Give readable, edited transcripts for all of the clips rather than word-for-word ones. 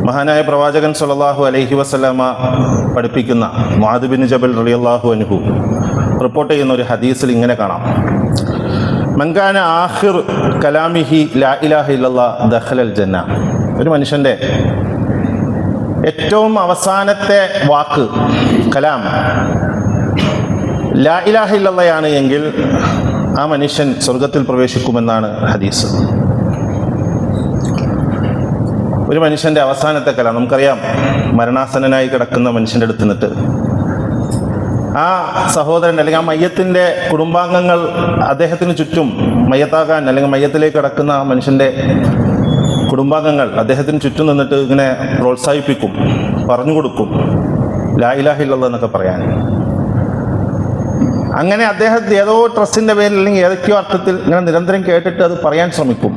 മഹാനായ പ്രവാചകൻ സല്ലല്ലാഹു അലൈഹി വസല്ലമ പഠിപ്പിക്കുന്ന മുആദ് ബിൻ ജബൽ റളിയല്ലാഹു അൻഹു റിപ്പോർട്ട് ചെയ്യുന്ന ഒരു ഹദീസിൽ ഇങ്ങനെ കാണാം: മൻ കാന ആഖിർ കലാമിഹി ലാ ഇലാഹ ഇല്ലല്ലാഹ് ദഖലൽ ജന്ന. ഒരു മനുഷ്യൻ്റെ ഏറ്റവും അവസാനത്തെ വാക്ക് കലാം ലാ ഇലാഹ ഇല്ലല്ലാഹയാണ് എങ്കിൽ ആ മനുഷ്യൻ സ്വർഗത്തിൽ പ്രവേശിക്കുമെന്നാണ് ഹദീസ്. ഒരു മനുഷ്യൻ്റെ അവസാനത്തെ കലാം, നമുക്കറിയാം, മരണാസന്നനായി കിടക്കുന്ന മനുഷ്യൻ്റെ അടുത്ത് നിന്നിട്ട് ആ സഹോദരൻ അല്ലെങ്കിൽ ആ മയ്യത്തിൻ്റെ കുടുംബാംഗങ്ങൾ അദ്ദേഹത്തിന് ചുറ്റും, മയ്യത്താകാൻ അല്ലെങ്കിൽ മയ്യത്തിലേക്ക് കിടക്കുന്ന ആ മനുഷ്യൻ്റെ കുടുംബാംഗങ്ങൾ അദ്ദേഹത്തിന് ചുറ്റും നിന്നിട്ട് ഇങ്ങനെ പ്രോത്സാഹിപ്പിക്കും, പറഞ്ഞു കൊടുക്കും ലാ ഇലാഹ ഇല്ലല്ലാഹ് എന്നൊക്കെ പറയാൻ. അങ്ങനെ അദ്ദേഹത്തെ ഏതോ ട്രസ്റ്റിൻ്റെ പേരിൽ അല്ലെങ്കിൽ ഏതൊക്കെയോ അർത്ഥത്തിൽ ഇങ്ങനെ നിരന്തരം കേട്ടിട്ട് അത് പറയാൻ ശ്രമിക്കും.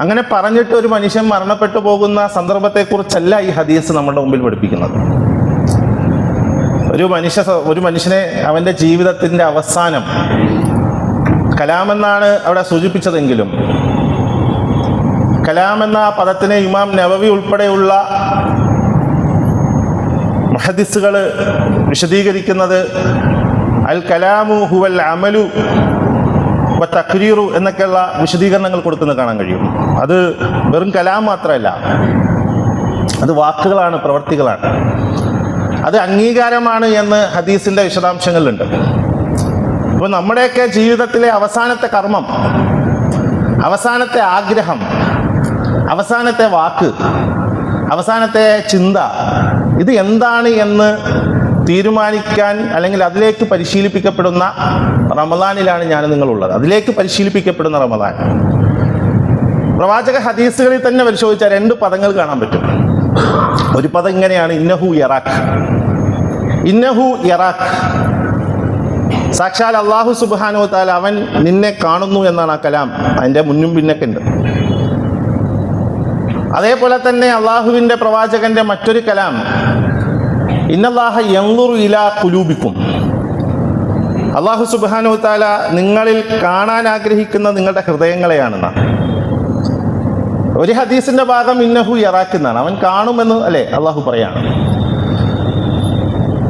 അങ്ങനെ പറഞ്ഞിട്ട് ഒരു മനുഷ്യൻ മരണപ്പെട്ടു പോകുന്ന സന്ദർഭത്തെക്കുറിച്ചല്ല ഈ ഹദീസ് നമ്മുടെ മുമ്പിൽ പഠിപ്പിക്കുന്നത്. ഒരു മനുഷ്യനെ അവൻ്റെ ജീവിതത്തിൻ്റെ അവസാനം കലാമെന്നാണ് അവിടെ സൂചിപ്പിച്ചതെങ്കിലും കലാമെന്ന പദത്തിനെ ഇമാം നവവി ഉൾപ്പെടെയുള്ള മുഹദ്ദിസുകൾ വിശദീകരിക്കുന്നത് അൽ കലാമു ഹുവൽ അമലു വ തഖ്രീറു എന്നൊക്കെയുള്ള വിശദീകരണങ്ങൾ കൊടുക്കുന്നത് കാണാൻ കഴിയും. അത് വെറും കലാം മാത്രമല്ല, അത് വാക്കുകളാണ്, പ്രവർത്തികളാണ്, അത് അംഗീകാരമാണ് എന്ന് ഹദീസിൻ്റെ വിശദാംശങ്ങളിലുണ്ട്. അപ്പോൾ നമ്മുടെയൊക്കെ ജീവിതത്തിലെ അവസാനത്തെ കർമ്മം, അവസാനത്തെ ആഗ്രഹം, അവസാനത്തെ വാക്ക്, അവസാനത്തെ ചിന്ത, ഇത് എന്താണ് എന്ന് തീരുമാനിക്കാൻ അല്ലെങ്കിൽ അതിലേക്ക് പരിശീലിപ്പിക്കപ്പെടുന്ന റമദാനിലാണ് ഞാൻ നിങ്ങളുള്ളത്. അതിലേക്ക് പരിശീലിപ്പിക്കപ്പെടുന്ന റമദാൻ. പ്രവാചക ഹദീസുകളിൽ തന്നെ പരിശോധിച്ചാൽ 2 പദങ്ങൾ കാണാൻ പറ്റും. ഒരു പദം ഇങ്ങനെയാണ്: ഇന്നഹു യറാഖ്. ഇന്നഹു യറാഖ്. സാക്ഷാൽ അല്ലാഹു സുബ്ഹാനഹു വ തആല അവൻ നിന്നെ കാണുന്നു എന്നാണ് ആ കലാം. അതിൻ്റെ മുന്നും പിന്നൊക്കെ ഉണ്ട്. അതേപോലെ തന്നെ അള്ളാഹുവിൻ്റെ പ്രവാചകന്റെ മറ്റൊരു കലാം ഇന്നല്ലാഹ യൻദുറു ഇലാ ഖുലൂബിക്കും. അല്ലാഹു സുബ്ഹാനഹു വ തആല നിങ്ങളിൽ കാണാൻ ആഗ്രഹിക്കുന്ന നിങ്ങളുടെ ഹൃദയങ്ങളെയാണെന്നാണ്. ഒരു ഹദീസിന്റെ ഭാഗം ഇന്നഹു യറാഖ് എന്നാണ്, അവൻ കാണുമെന്ന് അല്ലേ അള്ളാഹു പറയാണ്.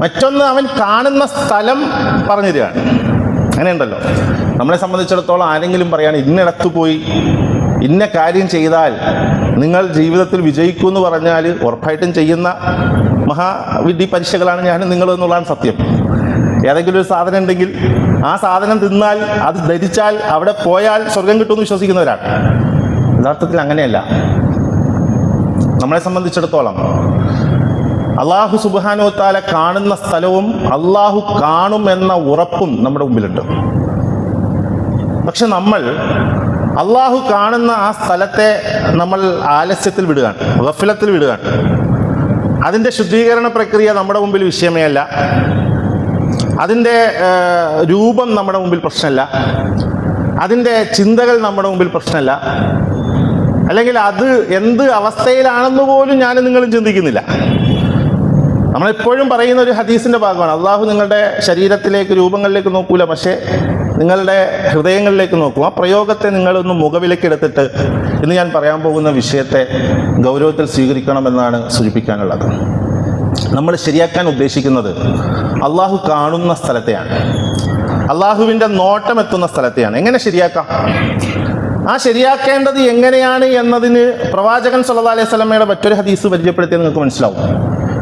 മറ്റൊന്ന് അവൻ കാണുന്ന സ്ഥലം പറഞ്ഞു തരികയാണ്. അങ്ങനെയുണ്ടല്ലോ, നമ്മളെ സംബന്ധിച്ചിടത്തോളം ആരെങ്കിലും പറയാണ് ഇന്നിടത്ത് പോയി ഇന്ന കാര്യം ചെയ്താൽ നിങ്ങൾ ജീവിതത്തിൽ വിജയിക്കൂ എന്ന് പറഞ്ഞാൽ ഉറപ്പായിട്ടും ചെയ്യുന്ന മഹാവിധി പരീക്ഷകളാണ് ഞാനും നിങ്ങൾ എന്നുള്ളതാണ് സത്യം. ഏതെങ്കിലും ഒരു സാധനം ഉണ്ടെങ്കിൽ ആ സാധനം തിന്നാൽ, അത് ധരിച്ചാൽ, അവിടെ പോയാൽ സ്വർഗം കിട്ടുമെന്ന് വിശ്വസിക്കുന്നവരാണ്. യഥാർത്ഥത്തിൽ അങ്ങനെയല്ല. നമ്മളെ സംബന്ധിച്ചിടത്തോളം അല്ലാഹു സുബ്ഹാനഹു വ തആല കാണുന്ന സ്ഥലവും അല്ലാഹു കാണുമെന്ന ഉറപ്പും നമ്മുടെ മുമ്പിലുണ്ട്. പക്ഷെ നമ്മൾ അല്ലാഹു കാണുന്ന ആ സ്ഥലത്തെ നമ്മൾ ആലസ്യത്തിൽ വിടുകയാണ്, ഗഫലത്തിൽ വിടുകയാണ്. അതിൻ്റെ ശുദ്ധീകരണ പ്രക്രിയ നമ്മുടെ മുമ്പിൽ വിഷയമേ അല്ല. അതിൻ്റെ രൂപം നമ്മുടെ മുമ്പിൽ പ്രശ്നമല്ല. അതിൻ്റെ ചിന്തകൾ നമ്മുടെ മുമ്പിൽ പ്രശ്നമല്ല. അല്ലെങ്കിൽ അത് എന്ത് അവസ്ഥയിലാണെന്ന് പോലും ഞാനും നിങ്ങളും ചിന്തിക്കുന്നില്ല. നമ്മളെപ്പോഴും പറയുന്ന ഒരു ഹദീസിൻ്റെ ഭാഗമാണ്: അള്ളാഹു നിങ്ങളുടെ ശരീരത്തിലേക്ക്, രൂപങ്ങളിലേക്ക് നോക്കൂല, പക്ഷേ നിങ്ങളുടെ ഹൃദയങ്ങളിലേക്ക് നോക്കും. ആ പ്രയോഗത്തെ നിങ്ങളൊന്ന് മുഖവിലക്കെടുത്തിട്ട് ഇന്ന് ഞാൻ പറയാൻ പോകുന്ന വിഷയത്തെ ഗൗരവത്തിൽ സ്വീകരിക്കണമെന്നാണ് സൂചിപ്പിക്കാനുള്ളത്. നമ്മൾ ശരിയാക്കാൻ ഉദ്ദേശിക്കുന്നത് അള്ളാഹു കാണുന്ന സ്ഥലത്തെയാണ്, അള്ളാഹുവിൻ്റെ നോട്ടം എത്തുന്ന സ്ഥലത്തെയാണ്. എങ്ങനെ ശരിയാക്കാം? ആ ശരിയാക്കേണ്ടത് എങ്ങനെയാണ് എന്നതിന് പ്രവാചകൻ സല്ലല്ലാഹു അലൈഹി വസല്ലമയുടെ മറ്റൊരു ഹദീസ് പരിചയപ്പെടുത്തിയാൽ നിങ്ങൾക്ക് മനസ്സിലാവും.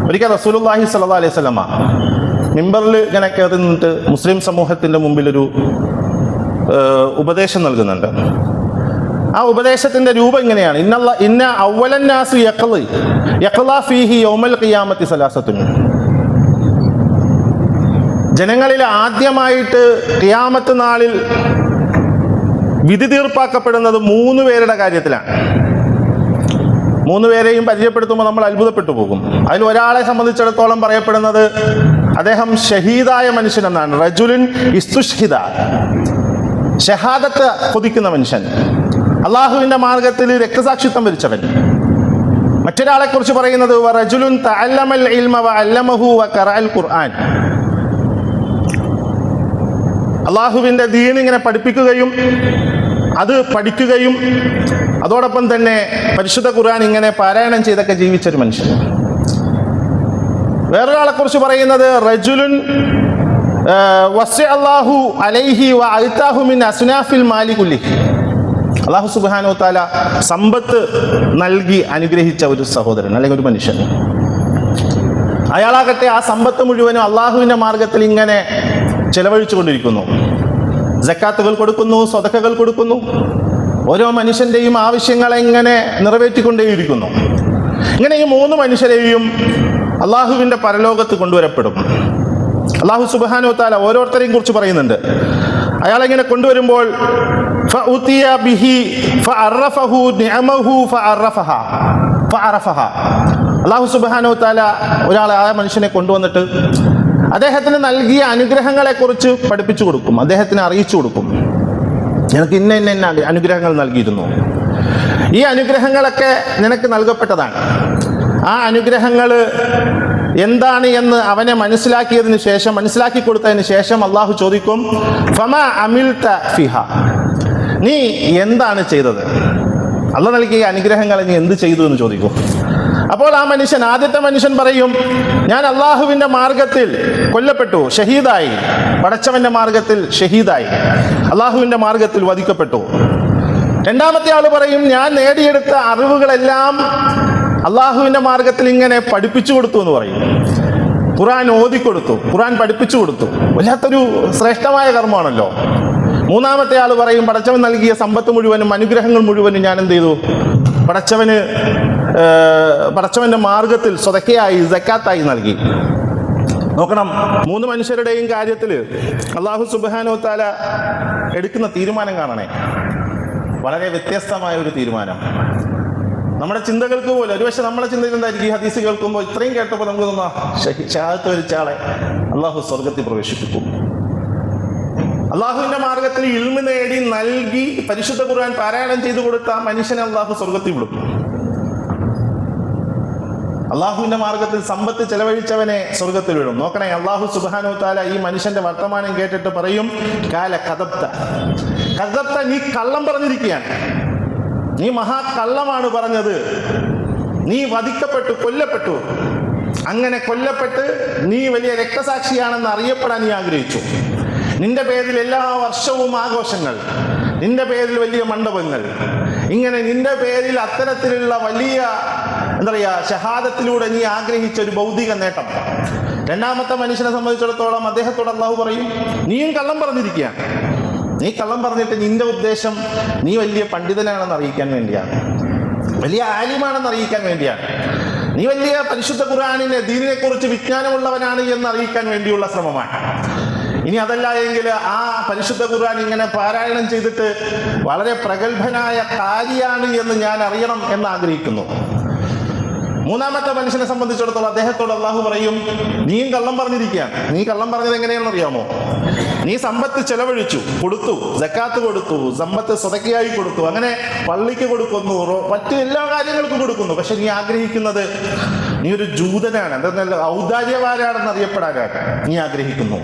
ഒരിക്കൽ റസൂലുള്ളാഹി സ്വല്ലല്ലാഹു അലൈഹി വസല്ലമ മിമ്പറിൽ ഇങ്ങനെ കയറി നിന്നിട്ട് മുസ്ലിം സമൂഹത്തിൻ്റെ മുമ്പിലൊരു ഉപദേശം നൽകുന്നുണ്ട്. ആ ഉപദേശത്തിൻ്റെ രൂപം ഇങ്ങനെയാണ്: ഇന്ന അവ്വലൻ നാസു യഖ്ളാ ഫീഹി യൗമൽ ഖിയാമത്തി സലാസത്തുൻ. ജനങ്ങളിൽ ആദ്യമായിട്ട് ഖിയാമത്ത് നാളിൽ വിധി തീർപ്പാക്കപ്പെടുന്നത് 3 പേരുടെ കാര്യത്തിലാണ്. 3 പേരെയും പരിചയപ്പെടുത്തുമ്പോൾ നമ്മൾ അത്ഭുതപ്പെട്ടു പോകും. അതിൽ ഒരാളെ സംബന്ധിച്ചിടത്തോളം പറയപ്പെടുന്നത് അദ്ദേഹം ഷഹീദായ മനുഷ്യൻ എന്നാണ്. റജുലുൻ ഇസ്തുഷ്ഹിദ, ഷഹാദത്ത് കൊതിക്കുന്ന മനുഷ്യൻ, അള്ളാഹുവിൻ്റെ മാർഗത്തിൽ രക്തസാക്ഷിത്വം വരിച്ചവൻ. മറ്റൊരാളെ കുറിച്ച് പറയുന്നത് റജുലുൻ തഅല്ലമൽ ഇൽമ വ അല്ലമഹു വ ഖറഅൽ ഖുർആൻ. അള്ളാഹുവിൻ്റെ ദീൻ ഇങ്ങനെ പഠിപ്പിക്കുകയും അത് പഠിക്കുകയും അതോടൊപ്പം തന്നെ പരിശുദ്ധ ഖുർആൻ ഇങ്ങനെ പാരായണം ചെയ്തൊക്കെ ജീവിച്ചൊരു മനുഷ്യൻ. വേറൊരാളെ കുറിച്ച് പറയുന്നത് റജുലുൻ വസ്അല്ലാഹു അലൈഹി വഅതാഹു മിൻ അസ്നാഫിൽ മാലി കുല്ലിഹി. അല്ലാഹു സുബ്ഹാനഹു വ തആല സമ്പത്ത് നൽകി അനുഗ്രഹിച്ച ഒരു സഹോദരൻ അല്ലെങ്കിൽ ഒരു മനുഷ്യൻ. അയാളാകട്ടെ ആ സമ്പത്ത് മുഴുവനും അള്ളാഹുവിൻ്റെ മാർഗത്തിൽ ഇങ്ങനെ ചെലവഴിച്ചു കൊണ്ടിരിക്കുന്നു. സക്കാത്തുകൾ കൊടുക്കുന്നു, സ്വതക്കകൾ കൊടുക്കുന്നു, ഓരോ മനുഷ്യൻ്റെയും ആവശ്യങ്ങളെ ഇങ്ങനെ നിറവേറ്റിക്കൊണ്ടേയിരിക്കുന്നു. ഇങ്ങനെ ഈ 3 മനുഷ്യരെയും അള്ളാഹുവിൻ്റെ പരലോകത്ത് കൊണ്ടുവരപ്പെടും. അള്ളാഹു സുബ്ഹാനഹു വ തആല ഓരോരുത്തരെയും കുറിച്ച് പറയുന്നുണ്ട്. അയാളെങ്ങനെ കൊണ്ടുവരുമ്പോൾ ഫഉതിയ ബിഹി ഫഅറഫഹു നിഅമഹു ഫഅറഫഹ. അള്ളാഹു സുബ്ഹാനഹു വ തആല ഒരാളെ ആ മനുഷ്യനെ കൊണ്ടുവന്നിട്ട് അദ്ദേഹത്തിന് നൽകിയ അനുഗ്രഹങ്ങളെക്കുറിച്ച് പഠിപ്പിച്ചു കൊടുക്കും, അദ്ദേഹത്തിന് അറിയിച്ചു കൊടുക്കും. നിനക്ക് ഇന്ന അനുഗ്രഹങ്ങൾ നൽകിയിരുന്നു, ഈ അനുഗ്രഹങ്ങളൊക്കെ നിനക്ക് നൽകപ്പെട്ടതാണ്. ആ അനുഗ്രഹങ്ങൾ എന്താണ് എന്ന് അവനെ മനസ്സിലാക്കി കൊടുത്തതിന് ശേഷം അള്ളാഹു ചോദിക്കും, ഫമാ അമിൽത ഫിഹ, നീ എന്താണ് ചെയ്തത്? അള്ളാഹ് നൽകിയ അനുഗ്രഹങ്ങളെ നീ എന്ത് ചെയ്തു എന്ന് ചോദിക്കും. അപ്പോൾ ആ ആദ്യത്തെ മനുഷ്യൻ പറയും, ഞാൻ അള്ളാഹുവിൻ്റെ മാർഗത്തിൽ കൊല്ലപ്പെട്ടു, ഷഹീദായി, പടച്ചവന്റെ മാർഗത്തിൽ ഷഹീദായി, അള്ളാഹുവിൻ്റെ മാർഗത്തിൽ വധിക്കപ്പെട്ടു. രണ്ടാമത്തെ ആൾ പറയും, ഞാൻ നേടിയെടുത്ത അറിവുകളെല്ലാം അള്ളാഹുവിൻ്റെ മാർഗത്തിൽ ഇങ്ങനെ പഠിപ്പിച്ചു കൊടുത്തു എന്ന് പറയും. ഖുർആൻ ഓതിക്കൊടുത്തു, ഖുർആൻ പഠിപ്പിച്ചു കൊടുത്തു. വല്ലാത്തൊരു ശ്രേഷ്ഠമായ കർമ്മമാണല്ലോ. മൂന്നാമത്തെ ആൾ പറയും, പടച്ചവൻ നൽകിയ സമ്പത്ത് മുഴുവനും അനുഗ്രഹങ്ങൾ മുഴുവനും ഞാൻ എന്ത് ചെയ്തു? പടച്ചവന്റെ മാർഗത്തിൽ സ്വതക്കയായി, സക്കാത്തായി നൽകി. നോക്കണം, 3 മനുഷ്യരുടെയും കാര്യത്തിൽ അല്ലാഹു സുബ്ഹാനഹു വ തആല എടുക്കുന്ന തീരുമാനം കാണണേ. വളരെ വ്യത്യസ്തമായ ഒരു തീരുമാനം. നമ്മുടെ ചിന്തകൾക്ക് പോലും ഒരുപക്ഷെ നമ്മുടെ ചിന്തയിൽ എന്തായിരിക്കും? ഈ ഹദീസ് കേൾക്കുമ്പോൾ ഇത്രയും കേട്ടപ്പോൾ നമുക്ക് തോന്നാ ഷഹാദത്ത് വരിച്ച ആളെ അള്ളാഹു സ്വർഗത്തിൽ പ്രവേശിപ്പിക്കും. അള്ളാഹുവിന്റെ മാർഗത്തിൽ ഇൽമ് നേടി നൽകി പരിശുദ്ധ ഖുർആൻ പാരായണം ചെയ്തു കൊടുത്ത മനുഷ്യനെ അള്ളാഹു സ്വർഗത്തിൽ വിടും. അള്ളാഹുവിന്റെ മാർഗത്തിൽ സമ്പത്ത് ചെലവഴിച്ചവനെ സ്വർഗത്തിൽ വിടും. നോക്കണേ, അള്ളാഹു സുബ്ഹാനഹു വ തആല ഈ മനുഷ്യന്റെ വർത്തമാനം കേട്ടിട്ട് പറയും, കാല കദബ്ത, നീ കള്ളം പറഞ്ഞിരിക്കുകയാണ്, നീ മഹാകള്ളമാണ് പറഞ്ഞത്, നീ വധിക്കപ്പെട്ടു, കൊല്ലപ്പെട്ടു. അങ്ങനെ കൊല്ലപ്പെട്ട് നീ വലിയ രക്തസാക്ഷിയാണെന്ന് അറിയപ്പെടാൻ നീ ആഗ്രഹിച്ചു. നിന്റെ പേരിൽ എല്ലാ വർഷവും ആഘോഷങ്ങൾ, നിന്റെ പേരിൽ വലിയ മണ്ഡപങ്ങൾ, ഇങ്ങനെ നിന്റെ പേരിൽ അത്തരത്തിലുള്ള വലിയ ഷഹാദത്തിലൂടെ നീ ആഗ്രഹിച്ച ഒരു ഭൗതിക നേട്ടം. രണ്ടാമത്തെ മനുഷ്യനെ സംബന്ധിച്ചിടത്തോളം അദ്ദേഹത്തോട് അള്ളാഹു പറയും, നീയും കള്ളം പറഞ്ഞിരിക്കുകയാണ്. നീ കള്ളം പറഞ്ഞിട്ട് നിന്റെ ഉദ്ദേശം നീ വലിയ പണ്ഡിതനാണെന്ന് അറിയിക്കാൻ വേണ്ടിയാണ്, വലിയ ആലിമാണെന്ന് അറിയിക്കാൻ വേണ്ടിയാണ്, നീ വലിയ പരിശുദ്ധ ഖുർആനിനെ, ദീനിനെ കുറിച്ച് വിജ്ഞാനമുള്ളവനാണ് എന്ന് അറിയിക്കാൻ വേണ്ടിയുള്ള ശ്രമമാണ്. ഇനി അതല്ല എങ്കിൽ ആ പരിശുദ്ധ ഖുർആൻ ഇങ്ങനെ പാരായണം ചെയ്തിട്ട് വളരെ പ്രഗത്ഭനായ കാരിയാണ് എന്ന് ഞാൻ അറിയണം എന്ന് ആഗ്രഹിക്കുന്നു. മൂന്നാമത്തെ മനുഷ്യനെ സംബന്ധിച്ചിടത്തോളം അദ്ദേഹത്തോട് അള്ളാഹു പറയും, നീയും കള്ളം പറഞ്ഞിരിക്കുകയാണ്. നീ കള്ളം പറഞ്ഞത് എങ്ങനെയാണെന്ന് അറിയാമോ? നീ സമ്പത്ത് ചെലവഴിച്ചു, കൊടുത്തു, സക്കാത്ത് കൊടുത്തു, സമ്പത്ത് സ്വതക്കയായി കൊടുത്തു, അങ്ങനെ പള്ളിക്ക് കൊടുക്കുന്നു, മറ്റു എല്ലാ കാര്യങ്ങൾക്കും കൊടുക്കുന്നു. പക്ഷെ നീ ആഗ്രഹിക്കുന്നത് നീ ഒരു ജൂതനാണ്, എന്തെന്നല്ല ഔദാര്യവാരാണെന്ന് അറിയപ്പെടാനാണ് നീ ആഗ്രഹിക്കുന്നു.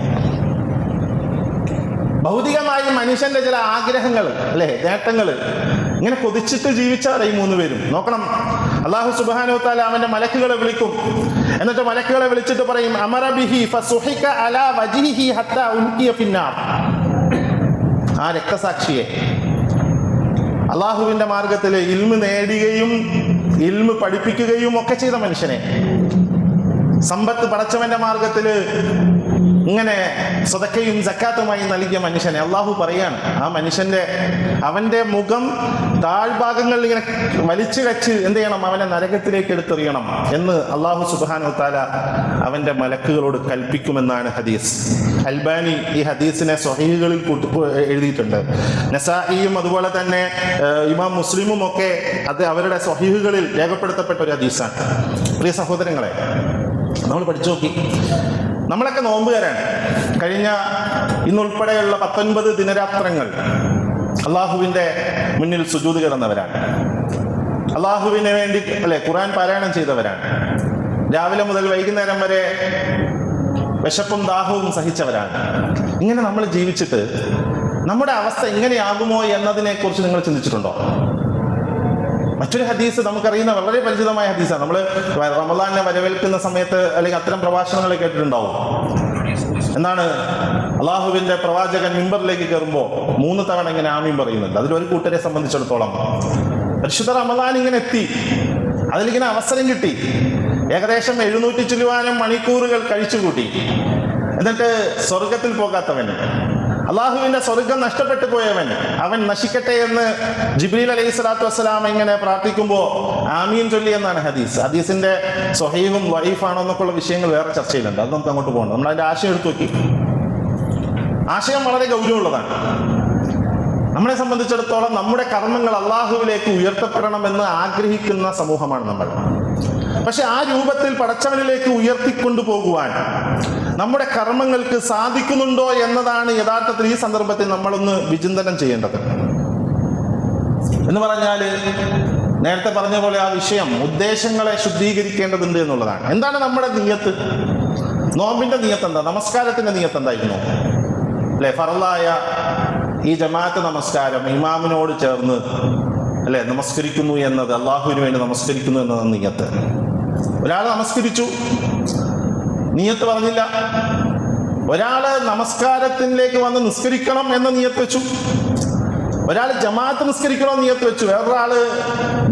ഭൗതികമായി മനുഷ്യന്റെ ചില ആഗ്രഹങ്ങൾ, അല്ലെ, നേട്ടങ്ങൾ ഇങ്ങനെ കൊതിച്ചിട്ട് ജീവിച്ചവരെ ഈ 3 പേരും. നോക്കണം, അല്ലാഹു സുബ്ഹാനഹു വ തആല അവന്റെ മലക്കുകളെ വിളിക്കും. എന്നിട്ട് മലക്കുകളെ വിളിച്ചിട്ട് പറയും, അമറ ബിഹി ഫസുഹിക അലാ വജ്ഹിഹി ഹത്താ ഉൽഖിയ ഫിന്നാർ. ആ രക്തസാക്ഷിയെ അള്ളാഹുവിന്റെ മാർഗത്തിൽ ഇൽമ് നേടുകയും ഇൽമ് പഠിപ്പിക്കുകയും ഒക്കെ ചെയ്ത മനുഷ്യനെ, സമ്പത്ത് പടച്ചവന്റെ മാർഗത്തില് ഇങ്ങനെ സ്വതക്കയും സക്കാത്തുമായി നൽകിയ മനുഷ്യനെ അള്ളാഹു പറയാണ്, ആ അവന്റെ മുഖം താഴ്ഭാഗങ്ങളിൽ ഇങ്ങനെ വലിച്ചു കച്ച് എന്ത് ചെയ്യണം? അവനെ നരകത്തിലേക്ക് എടുത്തെറിയണം എന്ന് അള്ളാഹു സുബ്ഹാനഹു വ തആല അവന്റെ മലക്കുകളോട് കൽപ്പിക്കുമെന്നാണ് ഹദീസ്. അൽബാനി ഈ ഹദീസിനെ സ്വഹീഹുകളിൽ എഴുതിയിട്ടുണ്ട്. നസായിയും അതുപോലെ തന്നെ ഇമാം മുസ്ലിമും ഒക്കെ അത് അവരുടെ സ്വഹീഹുകളിൽ രേഖപ്പെടുത്തപ്പെട്ട ഒരു ഹദീസാണ്. പ്രിയ സഹോദരങ്ങളെ, നമ്മൾ പഠിച്ചു നോക്കി, നമ്മളൊക്കെ നോമ്പുകാരാണ്. കഴിഞ്ഞ ഇന്നുൾപ്പെടെയുള്ള 19 ദിനരാത്രങ്ങൾ അള്ളാഹുവിൻ്റെ മുന്നിൽ സുജൂദ് കിടന്നവരാണ്. അള്ളാഹുവിന് വേണ്ടി ഖുർആൻ പാരായണം ചെയ്തവരാണ്. രാവിലെ മുതൽ വൈകുന്നേരം വരെ വിശപ്പും ദാഹവും സഹിച്ചവരാണ്. ഇങ്ങനെ നമ്മൾ ജീവിച്ചിട്ട് നമ്മുടെ അവസ്ഥ ഇങ്ങനെയാകുമോ എന്നതിനെ കുറിച്ച് നിങ്ങൾ ചിന്തിച്ചിട്ടുണ്ടോ? മറ്റൊരു ഹദീസ് നമുക്കറിയുന്ന വളരെ പരിചിതമായ ഹദീസാണ്. നമ്മൾ റമദാനെ വരവേൽക്കുന്ന സമയത്ത് അല്ലെങ്കിൽ അത്തരം പ്രഭാഷണങ്ങൾ കേട്ടിട്ടുണ്ടാവും. എന്താണ്, അള്ളാഹുവിന്റെ പ്രവാചകൻ മിമ്പറിലേക്ക് കയറുമ്പോൾ 3 തവണ ഇങ്ങനെ ആമീൻ പറയുന്നുണ്ട്. അതിലൊരു കൂട്ടരെ സംബന്ധിച്ചിടത്തോളം പരിശുദ്ധ റമദാൻ ഇങ്ങനെ എത്തി, അതിലിങ്ങനെ അവസരം കിട്ടി, ഏകദേശം 700 ചില്ലുവാനം മണിക്കൂറുകൾ കഴിച്ചുകൂട്ടി. എന്നിട്ട് സ്വർഗത്തിൽ പോകാത്തവൻ, അള്ളാഹുവിന്റെ സ്വർഗം നഷ്ടപ്പെട്ടു പോയവൻ, അവൻ നശിക്കട്ടെ എന്ന് ജിബ്രീൽ അലൈഹി സ്വലാത്തു വസ്സലാം ഇങ്ങനെ പ്രാർത്ഥിക്കുമ്പോൾ ആമീൻ ചൊല്ലി എന്നാണ് ഹദീസ്. ഹദീസിന്റെ സ്വഹീഹും വഈഫാണോ എന്നൊക്കെയുള്ള വിഷയങ്ങൾ വേറെ ചർച്ചയിലുണ്ട്. അത് നമുക്ക് അങ്ങോട്ട് പോകണം. നമ്മൾ അതിന്റെ ആശയം എടുത്തു നോക്കി. ആശയം വളരെ ഗൗരവമുള്ളതാണ്. നമ്മളെ സംബന്ധിച്ചിടത്തോളം നമ്മുടെ കർമ്മങ്ങൾ അള്ളാഹുവിലേക്ക് ഉയർത്തപ്പെടണമെന്ന് ആഗ്രഹിക്കുന്ന സമൂഹമാണ് നമ്മൾ. പക്ഷെ ആ രൂപത്തിൽ പടച്ചവനിലേക്ക് ഉയർത്തിക്കൊണ്ടു പോകുവാൻ നമ്മുടെ കർമ്മങ്ങൾക്ക് സാധിക്കുന്നുണ്ടോ എന്നതാണ് യഥാർത്ഥത്തിൽ ഈ സന്ദർഭത്തിൽ നമ്മളൊന്ന് വിചിന്തനം ചെയ്യേണ്ടത്. എന്ന് പറഞ്ഞാൽ നേരത്തെ പറഞ്ഞ പോലെ ആ വിഷയം ഉദ്ദേശങ്ങളെ ശുദ്ധീകരിക്കേണ്ടതുണ്ട് എന്നുള്ളതാണ്. എന്താണ് നമ്മുടെ നിയ്യത്ത്? നോമ്പിന്റെ നിയ്യത്ത് എന്താ? നമസ്കാരത്തിന്റെ നിയ്യത്ത് എന്തായിരുന്നു? അല്ലെ, ഫർളായ ഈ ജമാഅത്ത് നമസ്കാരം ഇമാമിനോട് ചേർന്ന് അല്ലെ നമസ്കരിക്കുന്നു എന്നത്, അള്ളാഹുവിന് വേണ്ടി നമസ്കരിക്കുന്നു എന്നത് നിയ്യത്ത്. ഒരാൾ നമസ്കരിച്ചു, നിയ്യത്ത് പറഞ്ഞില്ല. ഒരാള് നമസ്കാരത്തിലേക്ക് വന്ന് നിസ്കരിക്കണം എന്ന നിയ്യത്ത് വെച്ചു. ഒരാൾ ജമാഅത്ത് നിസ്കരിക്കണമെന്ന് നിയ്യത്ത് വെച്ചു. വേറൊരാള്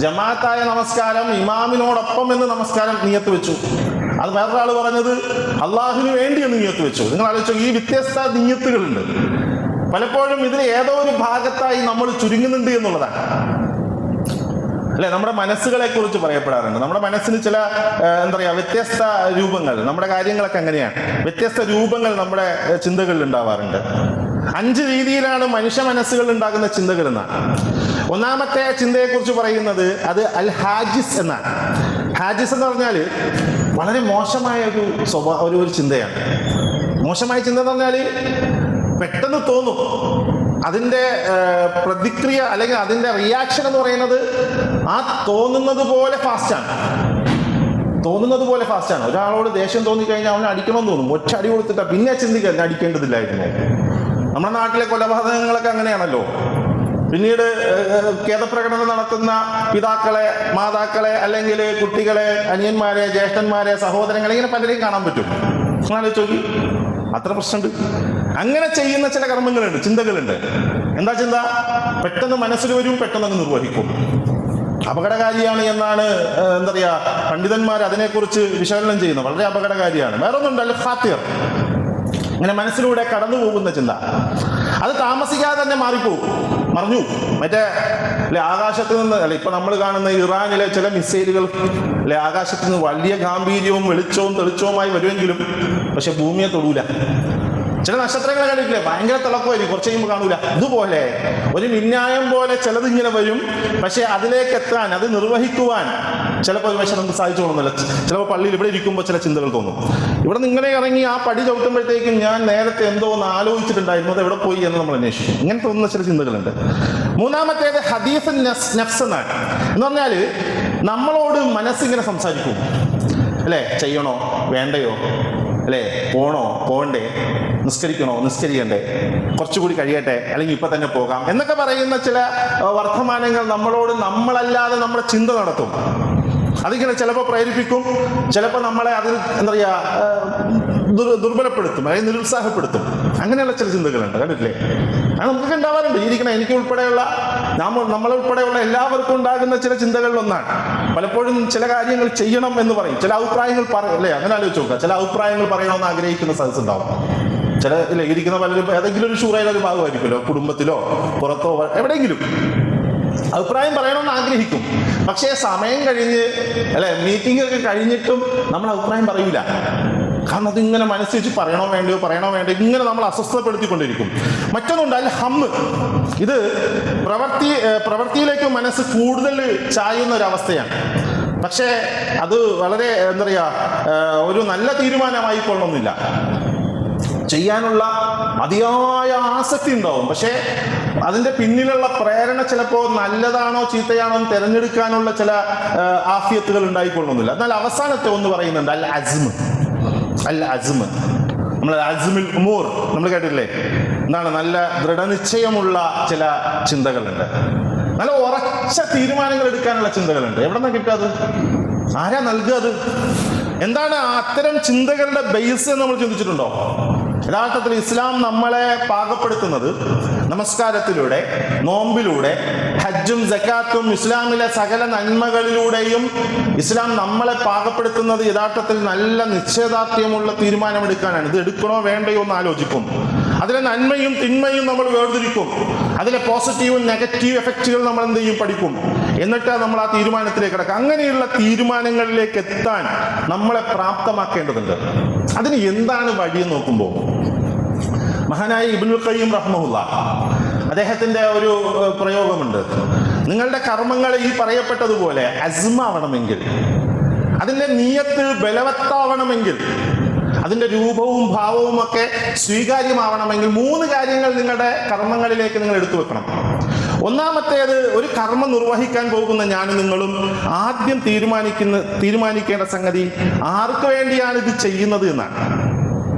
ജമാഅത്തായ നമസ്കാരം ഇമാമിനോടൊപ്പം എന്ന് നമസ്കാരം നിയ്യത്ത് വെച്ചു. അത് വേറൊരാൾ പറഞ്ഞത് അള്ളാഹുവിന് വേണ്ടി എന്ന് നിയ്യത്ത് വെച്ചു. നിങ്ങൾ ആലോചിച്ചോ, ഈ വ്യത്യസ്ത നിയ്യത്തുകളുണ്ട്. പലപ്പോഴും ഇതിൽ ഏതോ ഒരു ഭാഗത്തായി നമ്മൾ ചുരുങ്ങുന്നുണ്ട് എന്നുള്ളതാണ്. അല്ലെ, നമ്മുടെ മനസ്സുകളെ കുറിച്ച് പറയപ്പെടാറുണ്ട്. നമ്മുടെ മനസ്സിന് ചില എന്താ പറയുക വ്യത്യസ്ത രൂപങ്ങൾ, നമ്മുടെ കാര്യങ്ങളൊക്കെ അങ്ങനെയാണ്. വ്യത്യസ്ത രൂപങ്ങൾ നമ്മുടെ ചിന്തകളിൽ ഉണ്ടാവാറുണ്ട്. 5 രീതിയിലാണ് മനുഷ്യ മനസ്സുകളിൽ ഉണ്ടാകുന്ന ചിന്തകൾ എന്നാണ്. ഒന്നാമത്തെ ചിന്തയെക്കുറിച്ച് പറയുന്നത് അത് അൽ ഹാജിസ് എന്നാണ്. ഹാജിസ് എന്ന് പറഞ്ഞാൽ വളരെ മോശമായ ഒരു ചിന്തയാണ്. മോശമായ ചിന്ത എന്ന് പറഞ്ഞാൽ പെട്ടെന്ന് തോന്നും. അതിൻ്റെ പ്രതിക്രിയ അല്ലെങ്കിൽ അതിൻ്റെ റിയാക്ഷൻ എന്ന് പറയുന്നത് ആ തോന്നുന്നത് പോലെ ഫാസ്റ്റാണ്. ഒരാളോട് ദേഷ്യം തോന്നിക്കഴിഞ്ഞാൽ അവനെ അടിക്കണമെന്ന് തോന്നും. ഒറ്റ അടി കൊടുത്തിട്ടാ പിന്നെ ചിന്തിക്കാൻ അടിക്കേണ്ടതില്ലായിരുന്നു. നമ്മുടെ നാട്ടിലെ കൊലപാതകങ്ങളൊക്കെ അങ്ങനെയാണല്ലോ. പിന്നീട് ഖേദപ്രകടനം നടത്തുന്ന പിതാക്കളെ, മാതാക്കളെ, അല്ലെങ്കിൽ കുട്ടികളെ, അനിയന്മാരെ, ജ്യേഷ്ഠന്മാരെ, സഹോദരങ്ങളെ, ഇങ്ങനെ പലരെയും കാണാൻ പറ്റും. ആലോചിച്ച് നോക്കി, അത്ര പ്രശ്നമുണ്ട്. അങ്ങനെ ചെയ്യുന്ന ചില കർമ്മങ്ങളുണ്ട്, ചിന്തകളുണ്ട്. എന്താ ചിന്ത? പെട്ടെന്ന് മനസ്സിൽ വരും, പെട്ടെന്ന് നിർവഹിക്കും. അപകടകാരിയാണ് എന്നാണ് എന്താ പറയുക പണ്ഡിതന്മാർ അതിനെക്കുറിച്ച് വിശകലനം ചെയ്യുന്നത്. വളരെ അപകടകാരിയാണ്. വേറൊന്നുണ്ട്, അൽ ഖാത്തിർ, ഇങ്ങനെ മനസ്സിലൂടെ കടന്നു പോകുന്ന ചിന്ത. അത് താമസിക്കാതെ തന്നെ മറിഞ്ഞു. മറ്റേ അല്ലെ ആകാശത്ത് നിന്ന് അല്ലെ ഇപ്പൊ നമ്മൾ കാണുന്ന ഇറാനിലെ ചില മിസൈലുകൾ അല്ലെ ആകാശത്ത് നിന്ന് വലിയ ഗാംഭീര്യവും വെളിച്ചവും തെളിച്ചവുമായി വരുമെങ്കിലും പക്ഷെ ഭൂമിയെ തൊടൂല. ചില നക്ഷത്രങ്ങളെ കണ്ടിട്ടില്ലേ, ഭയങ്കര തിളക്കമായിരിക്കും, കുറച്ച് കഴിയുമ്പോൾ കാണൂല. ഇതുപോലെ ഒരു മിന്നായം പോലെ ചിലതിങ്ങനെ വരും. പക്ഷെ അതിലേക്ക് എത്താൻ, അത് നിർവഹിക്കുവാൻ ചിലപ്പോൾ ഒരു പക്ഷെ നമുക്ക് സാധിച്ചോളുന്നില്ല. ചിലപ്പോൾ പള്ളിയിൽ ഇവിടെ ഇരിക്കുമ്പോൾ ചില ചിന്തകൾ തോന്നും. ഇവിടെ നിങ്ങളെ ഇറങ്ങി ആ പടി ചവിട്ടുമ്പോഴത്തേക്കും ഞാൻ നേരത്തെ എന്തോ ഒന്ന് ആലോചിച്ചിട്ടുണ്ടായിരുന്നു, അത് എവിടെ പോയി എന്ന് നമ്മൾ അന്വേഷിക്കും. ഇങ്ങനെ തോന്നുന്ന ചില ചിന്തകളുണ്ട്. മൂന്നാമത്തേത് ഹദീസ് നഫ്സ് എന്നാണ്. എന്ന് പറഞ്ഞാൽ നമ്മളോട് മനസ്സിങ്ങനെ സംസാരിക്കും. അല്ലേ, ചെയ്യണോ വേണ്ടയോ, അല്ലേ, പോണോ പോണ്ടേ, നിസ്കരിക്കണോ നിസ്കരിക്കണ്ടേ, കുറച്ചുകൂടി കഴിയട്ടെ, അല്ലെങ്കിൽ ഇപ്പൊ തന്നെ പോകാം എന്നൊക്കെ പറയുന്ന ചില വർത്തമാനങ്ങൾ നമ്മളോട് നമ്മളല്ലാതെ നമ്മുടെ ചിന്ത നടത്തും. അതിങ്ങനെ ചിലപ്പോൾ പ്രേരിപ്പിക്കും, ചിലപ്പോൾ നമ്മളെ അതിൽ എന്താ പറയുക ദുർബലപ്പെടുത്തും, അല്ലെങ്കിൽ നിരുത്സാഹപ്പെടുത്തും. അങ്ങനെയുള്ള ചില ചിന്തകളുണ്ട്, കണ്ടിട്ടില്ലേ? അത് നമുക്കൊക്കെ ഉണ്ടാവാറുണ്ട്. ഇരിക്കണം, എനിക്ക് ഉൾപ്പെടെയുള്ള നമ്മളുൾപ്പെടെയുള്ള എല്ലാവർക്കും ഉണ്ടാകുന്ന ചില ചിന്തകളിൽ ഒന്നാണ്. പലപ്പോഴും ചില കാര്യങ്ങൾ ചെയ്യണം എന്ന് പറയും, ചില അഭിപ്രായങ്ങൾ അല്ലേ, അങ്ങനെ ആലോചിച്ച് നോക്കുക. ചില അഭിപ്രായങ്ങൾ പറയണമെന്ന് ആഗ്രഹിക്കുന്ന സദസ് ഉണ്ടാവും. ചില ഇല്ല ഇരിക്കുന്ന പലരും ഏതെങ്കിലും ഒരു ഷൂറയിലെ ഒരു ഭാഗമായിരിക്കുമല്ലോ, കുടുംബത്തിലോ പുറത്തോ എവിടെയെങ്കിലും അഭിപ്രായം പറയണമെന്ന് ആഗ്രഹിക്കും. പക്ഷേ സമയം കഴിഞ്ഞ് അല്ലെ മീറ്റിംഗ് ഒക്കെ കഴിഞ്ഞിട്ടും നമ്മൾ അഭിപ്രായം പറയൂല. കാരണം അതിങ്ങനെ മനസ്സിച്ച് പറയണോ വേണ്ടയോ ഇങ്ങനെ നമ്മൾ അസ്വസ്ഥപ്പെടുത്തിക്കൊണ്ടിരിക്കും. മറ്റൊന്നുണ്ട് അൽ ഹമ്മ്. ഇത് പ്രവൃത്തിയിലേക്ക് മനസ്സ് കൂടുതൽ ചായുന്ന ഒരവസ്ഥയാണ്. പക്ഷേ അത് വളരെ എന്താ പറയുക ഒരു നല്ല തീരുമാനമായിക്കൊള്ളണമെന്നില്ല. ചെയ്യാനുള്ള അതിയായ ആസക്തി ഉണ്ടാവും, പക്ഷേ അതിൻ്റെ പിന്നിലുള്ള പ്രേരണ ചിലപ്പോൾ നല്ലതാണോ ചീത്തയാണോ എന്ന് തിരഞ്ഞെടുക്കാനുള്ള ചില ആഫിയത്തുകൾ ഉണ്ടായിക്കൊള്ളുന്നില്ല. എന്നാൽ അവസാനത്തെ ഒന്ന് പറയുന്നുണ്ട് അൽ അസ്മ്. നമ്മൾ അസ്മുൽ ഉമൂർ നമ്മൾ കേട്ടിട്ടില്ലേ? എന്താണ്? നല്ല ദൃഢനിശ്ചയമുള്ള ചില ചിന്തകളുണ്ട്. നല്ല ഉറച്ച തീരുമാനങ്ങൾ എടുക്കാനുള്ള ചിന്തകളുണ്ട്. എവിടെ നിന്നാണ് കിട്ടുക? അത് ആരാ നൽകുക? അത് എന്താണ് അത്തരം ചിന്തകളുടെ ബേസ് നമ്മൾ ചിന്തിച്ചിട്ടുണ്ടോ? യഥാർത്ഥത്തിൽ ഇസ്ലാം നമ്മളെ പാകപ്പെടുത്തുന്നത് നമസ്കാരത്തിലൂടെ, നോമ്പിലൂടെ, ഹജ്ജും സക്കാത്തും ഇസ്ലാമിലെ സകല നന്മകളിലൂടെയും ഇസ്ലാം നമ്മളെ പാകപ്പെടുത്തുന്നത് യഥാർത്ഥത്തിൽ നല്ല നിശ്ചയദാർഢ്യമുള്ള തീരുമാനമെടുക്കാനാണ്. ഇത് എടുക്കണോ വേണ്ടയോ എന്ന് ആലോചിക്കും. അതിലെ നന്മയും തിന്മയും നമ്മൾ വേർതിരിക്കും. അതിലെ പോസിറ്റീവും നെഗറ്റീവ് എഫക്റ്റുകൾ നമ്മൾ എന്ത് ചെയ്യും? പഠിക്കും. എന്നിട്ട് നമ്മൾ ആ തീരുമാനത്തിലേക്ക് കിടക്കുക. അങ്ങനെയുള്ള തീരുമാനങ്ങളിലേക്ക് എത്താൻ നമ്മളെ പ്രാപ്തമാക്കേണ്ടതുണ്ട്. അതിന് എന്താണ് വഴിയെന്ന് നോക്കുമ്പോൾ മഹാനായ ഇബ്നുൽ ഖയ്യിം റഹ്മഹുല്ലാഹ് അദ്ദേഹത്തിന്റെ ഒരു പ്രയോഗമുണ്ട്. നിങ്ങളുടെ കർമ്മങ്ങൾ ഈ പറയപ്പെട്ടതുപോലെ അസ്മാവണമെങ്കിൽ, അതിന്റെ നിയത്ത് ബലവത്താവണമെങ്കിൽ, അതിന്റെ രൂപവും ഭാവവും ഒക്കെ സ്വീകാര്യമാവണമെങ്കിൽ 3 കാര്യങ്ങൾ നിങ്ങളുടെ കർമ്മങ്ങളിലേക്ക് നിങ്ങൾ എടുത്തു വെക്കണം. ഒന്നാമത്തേത്, ഒരു കർമ്മം നിർവഹിക്കാൻ പോകുന്ന ഞാനും നിങ്ങളും ആദ്യം തീരുമാനിക്കേണ്ട സംഗതി ആർക്ക് വേണ്ടിയാണ് ഇത് ചെയ്യുന്നത് എന്നാണ്.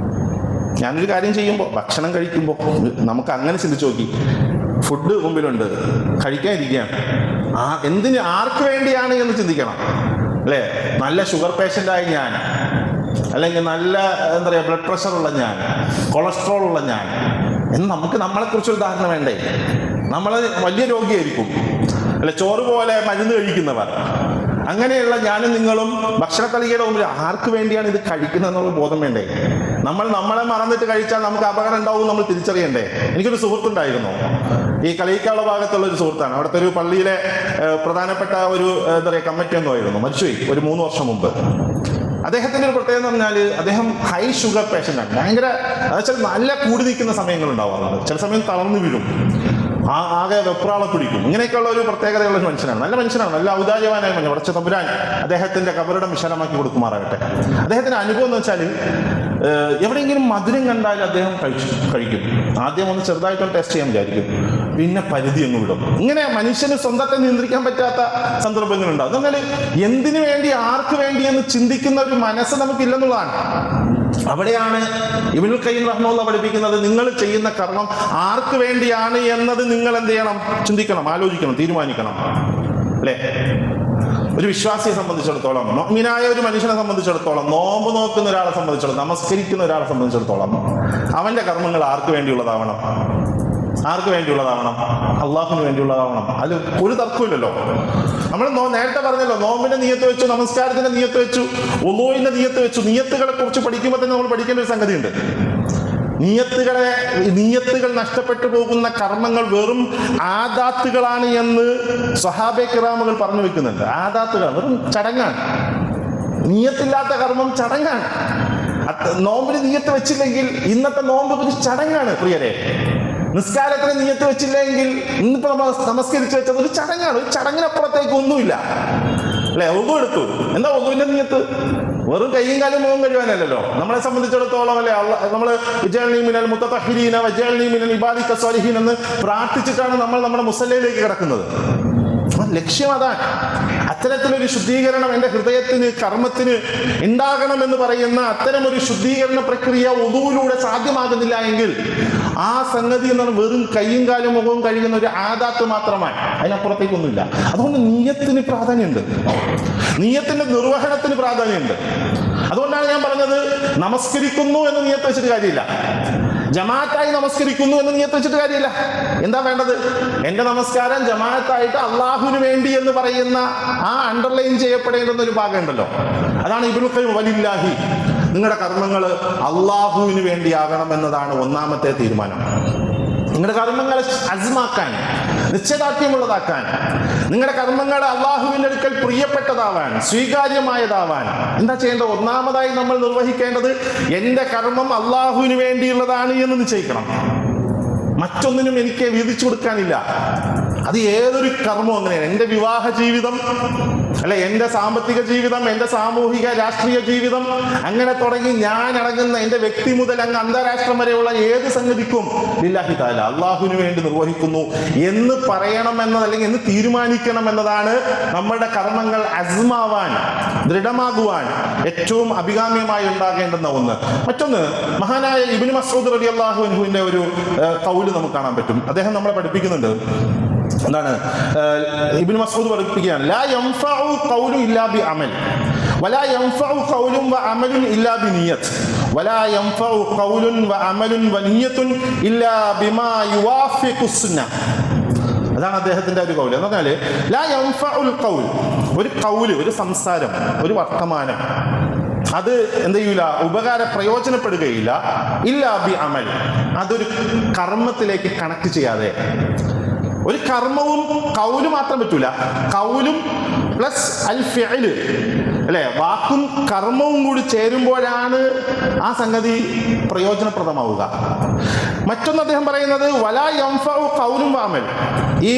ഞാനൊരു കാര്യം ചെയ്യുമ്പോൾ, ഭക്ഷണം കഴിക്കുമ്പോൾ നമുക്ക് അങ്ങനെ ചിന്തിച്ചു നോക്കി. ഫുഡ് മുമ്പിലുണ്ട്, കഴിക്കാനിരിക്കുകയാണ്. എന്തിന്, ആർക്ക് വേണ്ടിയാണ് എന്ന് ചിന്തിക്കണം അല്ലേ? നല്ല ഷുഗർ പേഷ്യൻ്റായ ഞാൻ, അല്ലെങ്കിൽ നല്ല എന്താ പറയുക ബ്ലഡ് പ്രഷറുള്ള ഞാൻ, കൊളസ്ട്രോൾ ഉള്ള ഞാൻ എന്ന് നമുക്ക് നമ്മളെക്കുറിച്ചൊരു ധാരണ വേണ്ടേ? നമ്മൾ വലിയ രോഗിയായിരിക്കും അല്ലെ, ചോറ് പോലെ മരുന്ന് കഴിക്കുന്നവർ. അങ്ങനെയുള്ള ഞാനും നിങ്ങളും ഭക്ഷണത്തളികയുടെ മുമ്പിൽ ആർക്ക് വേണ്ടിയാണ് ഇത് കഴിക്കുന്നത് എന്നുള്ള ബോധം വേണ്ടേ? നമ്മളെ മറന്നിട്ട് കഴിച്ചാൽ നമുക്ക് അപകടം ഉണ്ടാവും, നമ്മൾ തിരിച്ചറിയണ്ടേ? എനിക്കൊരു സുഹൃത്തുണ്ടായിരുന്നു, ഈ കളിയിക്കാള ഭാഗത്തുള്ള ഒരു സുഹൃത്താണ്. അവിടുത്തെ ഒരു പള്ളിയിലെ പ്രധാനപ്പെട്ട ഒരു എന്താ പറയുക കമ്മിറ്റി അംഗമായിരുന്നു. മരിച്ചുപോയി ഒരു 3 വർഷം മുമ്പ്. അദ്ദേഹത്തിന്റെ ഒരു പ്രത്യേകത എന്ന് പറഞ്ഞാൽ അദ്ദേഹം ഹൈ ഷുഗർ പേഷ്യൻ്റാണ്. ഭയങ്കര നല്ല കൂടി നിൽക്കുന്ന സമയങ്ങളുണ്ടാവാറുണ്ട്. ചില സമയം തളർന്നു വീഴും, ആകെ വെപ്രാളം പിടിക്കും. ഇങ്ങനെയൊക്കെയുള്ള ഒരു പ്രത്യേകതയുള്ള ഒരു മനുഷ്യനാണ്. നല്ല മനുഷ്യനാണ്, നല്ല ഔദാര്യവാനായ മനുഷ്യൻ. പടച്ച തമ്പുരാൻ അദ്ദേഹത്തിന്റെ കബറിടം വിശാലമാക്കി കൊടുക്കുമാറാകട്ടെ. അദ്ദേഹത്തിന്റെ അനുഭവം എന്ന് വെച്ചാൽ എവിടെയെങ്കിലും മധുരം കണ്ടാൽ അദ്ദേഹം കഴിക്കും. ആദ്യം ഒന്ന് ചെറുതായിട്ടൊന്ന് ടേസ്റ്റ് ചെയ്യാൻ വിചാരിക്കും, പിന്നെ പരിധി അങ്ങ് വിടും. ഇങ്ങനെ മനുഷ്യന് സ്വന്തത്തെ നിയന്ത്രിക്കാൻ പറ്റാത്ത സന്ദർഭങ്ങളുണ്ടാവും. എന്നാൽ എന്തിനു വേണ്ടി, ആർക്ക് വേണ്ടി എന്ന് ചിന്തിക്കുന്ന ഒരു മനസ്സ് നമുക്കില്ലെന്നുള്ളതാണ്. അവിടെയാണ് ഇബ്നുൽ ഖയ്യിം റഹ്മത്തുള്ളാഹി പഠിപ്പിക്കുന്നത്, നിങ്ങൾ ചെയ്യുന്ന കർമ്മം ആർക്ക് വേണ്ടിയാണ് എന്നത് നിങ്ങൾ എന്ത് ചെയ്യണം? ചിന്തിക്കണം, ആലോചിക്കണം, തീരുമാനിക്കണം അല്ലേ? ഒരു വിശ്വാസിയെ സംബന്ധിച്ചിടത്തോളം, മുഅ്മിനായ ഒരു മനുഷ്യനെ സംബന്ധിച്ചിടത്തോളം, നോമ്പ് നോക്കുന്ന ഒരാളെ സംബന്ധിച്ചിടത്തോളം, നമസ്കരിക്കുന്ന ഒരാളെ സംബന്ധിച്ചിടത്തോളം അവന്റെ കർമ്മങ്ങൾ ആർക്ക് വേണ്ടിയുള്ളതാവണം? ആർക്ക് വേണ്ടിയുള്ളതാവണം? അള്ളാഹുവിന് വേണ്ടിയുള്ളതാവണം. അതിൽ ഒരു തർക്കമില്ലല്ലോ. നമ്മൾ നേരത്തെ പറഞ്ഞല്ലോ, നോമ്പിന്റെ നിയത്ത് വെച്ചു, നമസ്കാരത്തിന്റെ നിയത്ത് വെച്ചു, വുളൂഇന്റെ നിയത്ത് വെച്ചു. നിയത്തുകളെ കുറിച്ച് പഠിക്കുമ്പോൾ തന്നെ നമ്മൾ പഠിക്കേണ്ട ഒരു സംഗതിയുണ്ട്. നിയത്തുകൾ നഷ്ടപ്പെട്ടു പോകുന്ന കർമ്മങ്ങൾ വെറും ആദാത്തുകളാണ് എന്ന് സ്വഹാബെ കിറാമുകൾ പറഞ്ഞു വെക്കുന്നുണ്ട്. ആദാത്തുകൾ വെറും ചടങ്ങാണ്. നിയത്തില്ലാത്ത കർമ്മം ചടങ്ങാണ്. നോമ്പിന് നിയത്ത് വെച്ചില്ലെങ്കിൽ ഇന്നത്തെ നോമ്പ് ഒരു ചടങ്ങാണ് പ്രിയരെ. നിസ്കാരത്തിന് നിയത്ത് വെച്ചില്ലെങ്കിൽ ഇന്നിപ്പോ നമ്മൾ നമസ്കരിച്ച് വെച്ചത് ഒരു ചടങ്ങാണ്. ഒരു ചടങ്ങിനപ്പുറത്തേക്ക് ഒന്നുമില്ല അല്ലെ? ഒന്നു എടുത്തു, എന്താ ഒന്നുവിന്റെ നിയത്ത്? വെറും കയ്യും കാലും മുഖം കഴിവാനല്ലോ. നമ്മളെ സംബന്ധിച്ചിടത്തോളം അല്ലെ, നമ്മള് വജഅൽനി മിനൽ മുത്തതഹിരീന വജഅൽനി മിനൽ ഇബാദിക സ്വാലിഹീൻ എന്ന് പ്രാർത്ഥിച്ചിട്ടാണ് നമ്മൾ നമ്മുടെ മുസല്ലയിലേക്ക് കിടക്കുന്നത്. ലക്ഷ്യം അതാണ്. അത്തരത്തിലൊരു ശുദ്ധീകരണം എൻ്റെ ഹൃദയത്തിന്, കർമ്മത്തിന് ഉണ്ടാകണമെന്ന് പറയുന്ന അത്തരമൊരു ശുദ്ധീകരണ പ്രക്രിയ വുദൂയിലൂടെ സാധ്യമാകുന്നില്ല എങ്കിൽ ആ സംഗതി എന്നാണ് വെറും കയ്യും കാലും മുഖവും കഴിയുന്ന ഒരു ആദാത്ത് മാത്രമാണ്, അതിനപ്പുറത്തേക്കൊന്നുമില്ല. അതുകൊണ്ട് നിയ്യത്തിന് പ്രാധാന്യമുണ്ട്, നിയ്യത്തിന്റെ നിർവഹണത്തിന് പ്രാധാന്യമുണ്ട്. അതുകൊണ്ടാണ് ഞാൻ പറഞ്ഞത്, നമസ്കരിക്കുന്നു എന്ന് നിയ്യത്ത് വെച്ചിട്ട് കാര്യമില്ല, ജമാഅത്തായി നമസ്കരിക്കുന്നു എന്ന് നിയ്യത്ത് വെച്ചിട്ട് കാര്യമില്ല. എന്താ വേണ്ടത്? എന്റെ നമസ്കാരം ജമാഅത്തായിട്ട് അള്ളാഹുവിന് വേണ്ടി എന്ന് പറയുന്ന ആ അണ്ടർലൈൻ ചെയ്യപ്പെടേണ്ടുന്ന ഒരു ഭാഗം ഉണ്ടല്ലോ. അതാണ് ഇബ്നുൽ ഖയ്യിം വലില്ലാഹി, നിങ്ങളുടെ കർമ്മങ്ങൾ അള്ളാഹുവിന് വേണ്ടിയാകണം എന്നതാണ് ഒന്നാമത്തെ തീരുമാനം. നിങ്ങളുടെ കർമ്മങ്ങളെ അസ്മാക്കാൻ, നിശ്ചയദാർഢ്യമുള്ളതാക്കാൻ, നിങ്ങളുടെ കർമ്മങ്ങൾ അള്ളാഹുവിന്റെ അടുക്കൽ പ്രിയപ്പെട്ടതാവാൻ, സ്വീകാര്യമായതാവാൻ എന്താ ചെയ്യേണ്ടത്? ഒന്നാമതായി നമ്മൾ നിർവഹിക്കേണ്ടത് എന്റെ കർമ്മം അള്ളാഹുവിന് വേണ്ടിയുള്ളതാണ് എന്ന് നിശ്ചയിക്കണം. മറ്റൊന്നിനും എനിക്ക് വീതിച്ചു കൊടുക്കാനില്ല. അത് ഏതൊരു കർമ്മവും അങ്ങനെയാണ്. എൻ്റെ വിവാഹ ജീവിതം അല്ലെ, എൻ്റെ സാമ്പത്തിക ജീവിതം, എൻ്റെ സാമൂഹിക രാഷ്ട്രീയ ജീവിതം, അങ്ങനെ തുടങ്ങി ഞാൻ അടങ്ങുന്ന എൻ്റെ വ്യക്തി മുതൽ അങ്ങ് അന്താരാഷ്ട്രം വരെയുള്ള ഏത് സംഗതിക്കും ലില്ലാഹി തആല അള്ളാഹുവിന് വേണ്ടി നിർവഹിക്കുന്നു എന്ന് പറയണമെന്നത് അല്ലെങ്കിൽ എന്ന് തീരുമാനിക്കണം എന്നതാണ് നമ്മുടെ കർമ്മങ്ങൾ അസ്മാവാൻ, ദൃഢമാകുവാൻ ഏറ്റവും അഭികാമ്യമായി ഉണ്ടാകേണ്ടുന്ന ഒന്ന്. മറ്റൊന്ന്, മഹാനായ ഇബ്നു മസ്ഊദ് റളിയല്ലാഹു അൻഹുവിന്റെ ഒരു ഖൗല് നമുക്ക് കാണാൻ പറ്റും. അദ്ദേഹം നമ്മളെ പഠിപ്പിക്കുന്നുണ്ട്, എന്താണ് ഇബ്നു മസ്ഊദ് പഠിപ്പിക്കുകയാണ്, ലാ യൻഫഉ ഖൗലു ഇല്ലാ ബി അമൽ വലാ യൻഫഉ ഖൗലുൻ വ അമലുൻ ഇല്ലാ ബി നിയ്യത്ത് വലാ യൻഫഉ ഖൗലുൻ വ അമലുൻ വ നിയ്യത്തുൻ ഇല്ലാ ബിമാ യുവാഫിഖു സുന്നഹ്. അതാണ് അദ്ദേഹത്തിന്റെ ഒരു കൗല്. എന്ന് പറഞ്ഞാല് ലാ യൻഫഉൽ ഖൗൽ, ഒരു കൗല്, ഒരു സംസാരം, ഒരു വർത്തമാനം, അത് എന്ത് ചെയ്യൂല, ഉപകാര പ്രയോജനപ്പെടുകയില്ല, ഇല്ലാ ബി അമൽ, അതൊരു കർമ്മത്തിലേക്ക് കണക്ട് ചെയ്യാതെ. ഒരു കർമ്മവും കൗല് മാത്രം പറ്റൂല, കൗലും പ്ലസ് അൽ ഫിഅല് അല്ലെ, വാക്കും കർമ്മവും കൂടി ചേരുമ്പോഴാണ് ആ സംഗതി പ്രയോജനപ്രദമാവുക. മറ്റൊന്ന് അദ്ദേഹം പറയുന്നത് വലാ യൻഫഉ ഖൗലും വ അമൽ, ഈ